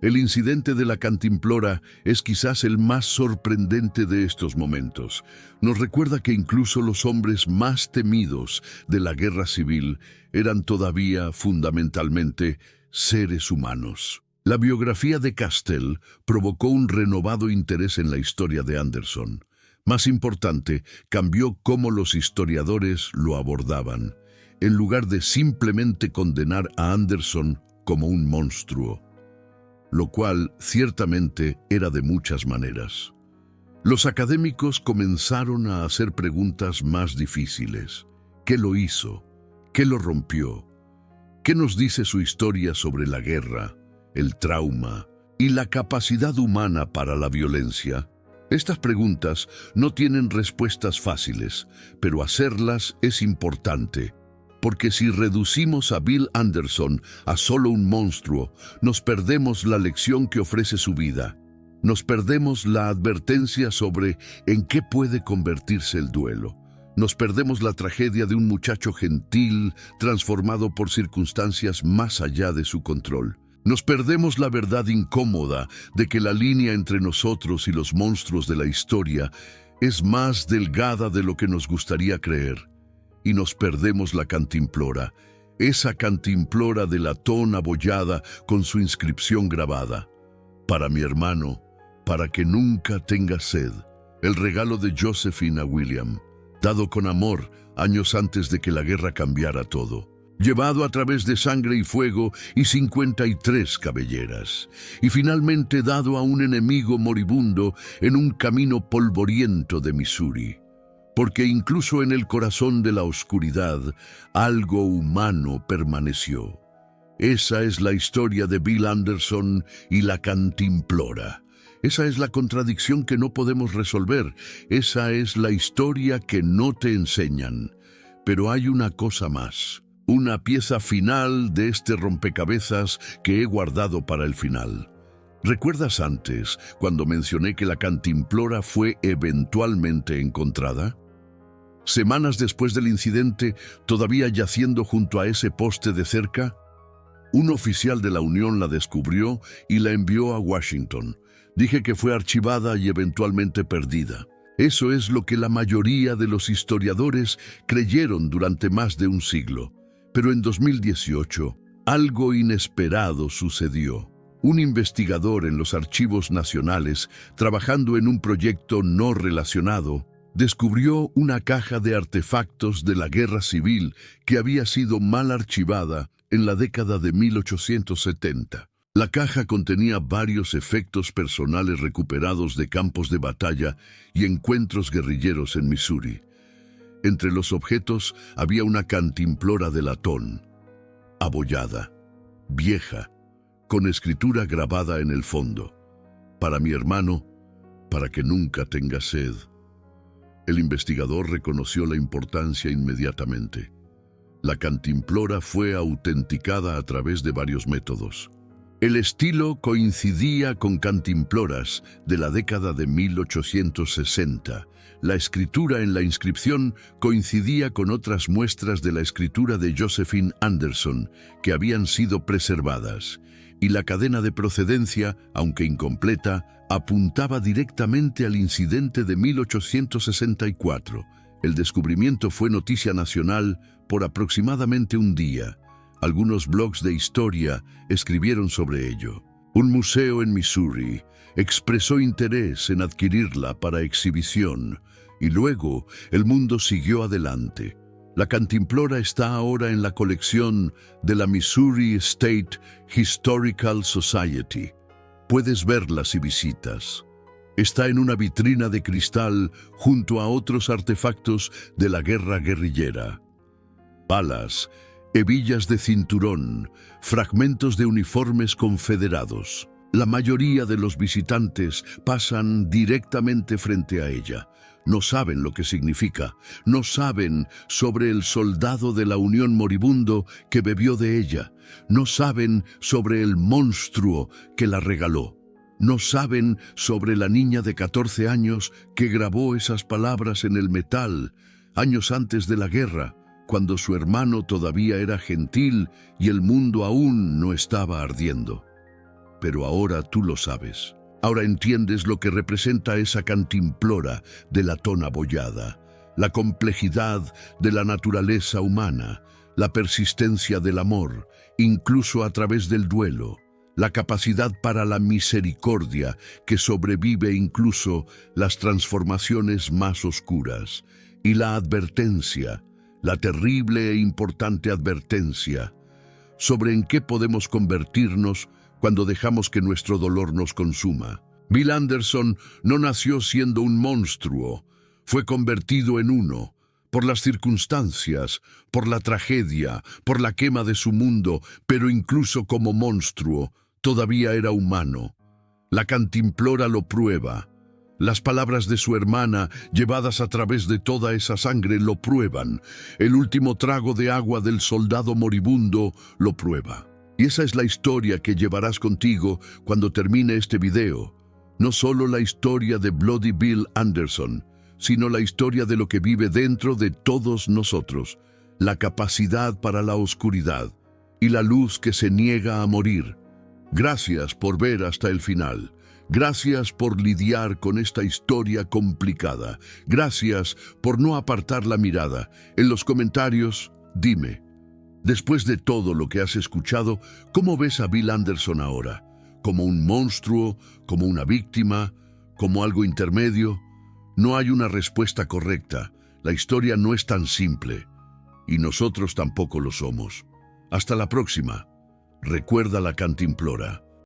El incidente de la cantimplora es quizás el más sorprendente de estos momentos. Nos recuerda que incluso los hombres más temidos de la guerra civil eran todavía fundamentalmente seres humanos. La biografía de Castell provocó un renovado interés en la historia de Anderson. Más importante, cambió cómo los historiadores lo abordaban, en lugar de simplemente condenar a Anderson como un monstruo, lo cual ciertamente era de muchas maneras. Los académicos comenzaron a hacer preguntas más difíciles. ¿Qué lo hizo? ¿Qué lo rompió? ¿Qué nos dice su historia sobre la guerra, el trauma y la capacidad humana para la violencia? Estas preguntas no tienen respuestas fáciles, pero hacerlas es importante, porque si reducimos a Bill Anderson a solo un monstruo, nos perdemos la lección que ofrece su vida. Nos perdemos la advertencia sobre en qué puede convertirse el duelo. Nos perdemos la tragedia de un muchacho gentil, transformado por circunstancias más allá de su control. Nos perdemos la verdad incómoda de que la línea entre nosotros y los monstruos de la historia es más delgada de lo que nos gustaría creer. Y nos perdemos la cantimplora, esa cantimplora de latón abollada con su inscripción grabada. Para mi hermano, para que nunca tenga sed. El regalo de Josephine a William, dado con amor años antes de que la guerra cambiara todo. Llevado a través de sangre y fuego y 53 cabelleras, y finalmente dado a un enemigo moribundo en un camino polvoriento de Missouri. Porque incluso en el corazón de la oscuridad, algo humano permaneció. Esa es la historia de Bill Anderson y la cantimplora. Esa es la contradicción que no podemos resolver. Esa es la historia que no te enseñan. Pero hay una cosa más. Una pieza final de este rompecabezas que he guardado para el final. ¿Recuerdas antes cuando mencioné que la cantimplora fue eventualmente encontrada? Semanas después del incidente, todavía yaciendo junto a ese poste de cerca, un oficial de la Unión la descubrió y la envió a Washington. Dije que fue archivada y eventualmente perdida. Eso es lo que la mayoría de los historiadores creyeron durante más de un siglo. Pero en 2018, algo inesperado sucedió. Un investigador en los archivos nacionales, trabajando en un proyecto no relacionado, descubrió una caja de artefactos de la guerra civil que había sido mal archivada en la década de 1870. La caja contenía varios efectos personales recuperados de campos de batalla y encuentros guerrilleros en Missouri. Entre los objetos había una cantimplora de latón, abollada, vieja, con escritura grabada en el fondo. Para mi hermano, para que nunca tenga sed. El investigador reconoció la importancia inmediatamente. La cantimplora fue autenticada a través de varios métodos. El estilo coincidía con cantimploras de la década de 1860. La escritura en la inscripción coincidía con otras muestras de la escritura de Josephine Anderson que habían sido preservadas, y la cadena de procedencia, aunque incompleta, apuntaba directamente al incidente de 1864. El descubrimiento fue noticia nacional por aproximadamente un día. Algunos blogs de historia escribieron sobre ello. Un museo en Missouri expresó interés en adquirirla para exhibición, y luego el mundo siguió adelante. La cantimplora está ahora en la colección de la Missouri State Historical Society. Puedes verla si visitas. Está en una vitrina de cristal junto a otros artefactos de la guerra guerrillera. Balas, hebillas de cinturón, fragmentos de uniformes confederados. La mayoría de los visitantes pasan directamente frente a ella. No saben lo que significa, no saben sobre el soldado de la Unión moribundo que bebió de ella, no saben sobre el monstruo que la regaló, no saben sobre la niña de 14 años que grabó esas palabras en el metal años antes de la guerra, cuando su hermano todavía era gentil y el mundo aún no estaba ardiendo. Pero ahora tú lo sabes. Ahora entiendes lo que representa esa cantimplora de latón abollada, la complejidad de la naturaleza humana, la persistencia del amor, incluso a través del duelo, la capacidad para la misericordia que sobrevive incluso las transformaciones más oscuras, y la advertencia, la terrible e importante advertencia, sobre en qué podemos convertirnos cuando dejamos que nuestro dolor nos consuma. Bill Anderson no nació siendo un monstruo, fue convertido en uno, por las circunstancias, por la tragedia, por la quema de su mundo, pero incluso como monstruo, todavía era humano. La Cantimplora lo prueba. Las palabras de su hermana, llevadas a través de toda esa sangre, lo prueban. El último trago de agua del soldado moribundo lo prueba. Y esa es la historia que llevarás contigo cuando termine este video. No solo la historia de Bloody Bill Anderson, sino la historia de lo que vive dentro de todos nosotros, la capacidad para la oscuridad y la luz que se niega a morir. Gracias por ver hasta el final. Gracias por lidiar con esta historia complicada. Gracias por no apartar la mirada. En los comentarios, dime, después de todo lo que has escuchado, ¿cómo ves a Bill Anderson ahora? ¿Como un monstruo? ¿Como una víctima? ¿Como algo intermedio? No hay una respuesta correcta. La historia no es tan simple. Y nosotros tampoco lo somos. Hasta la próxima. Recuerda la Cantimplora.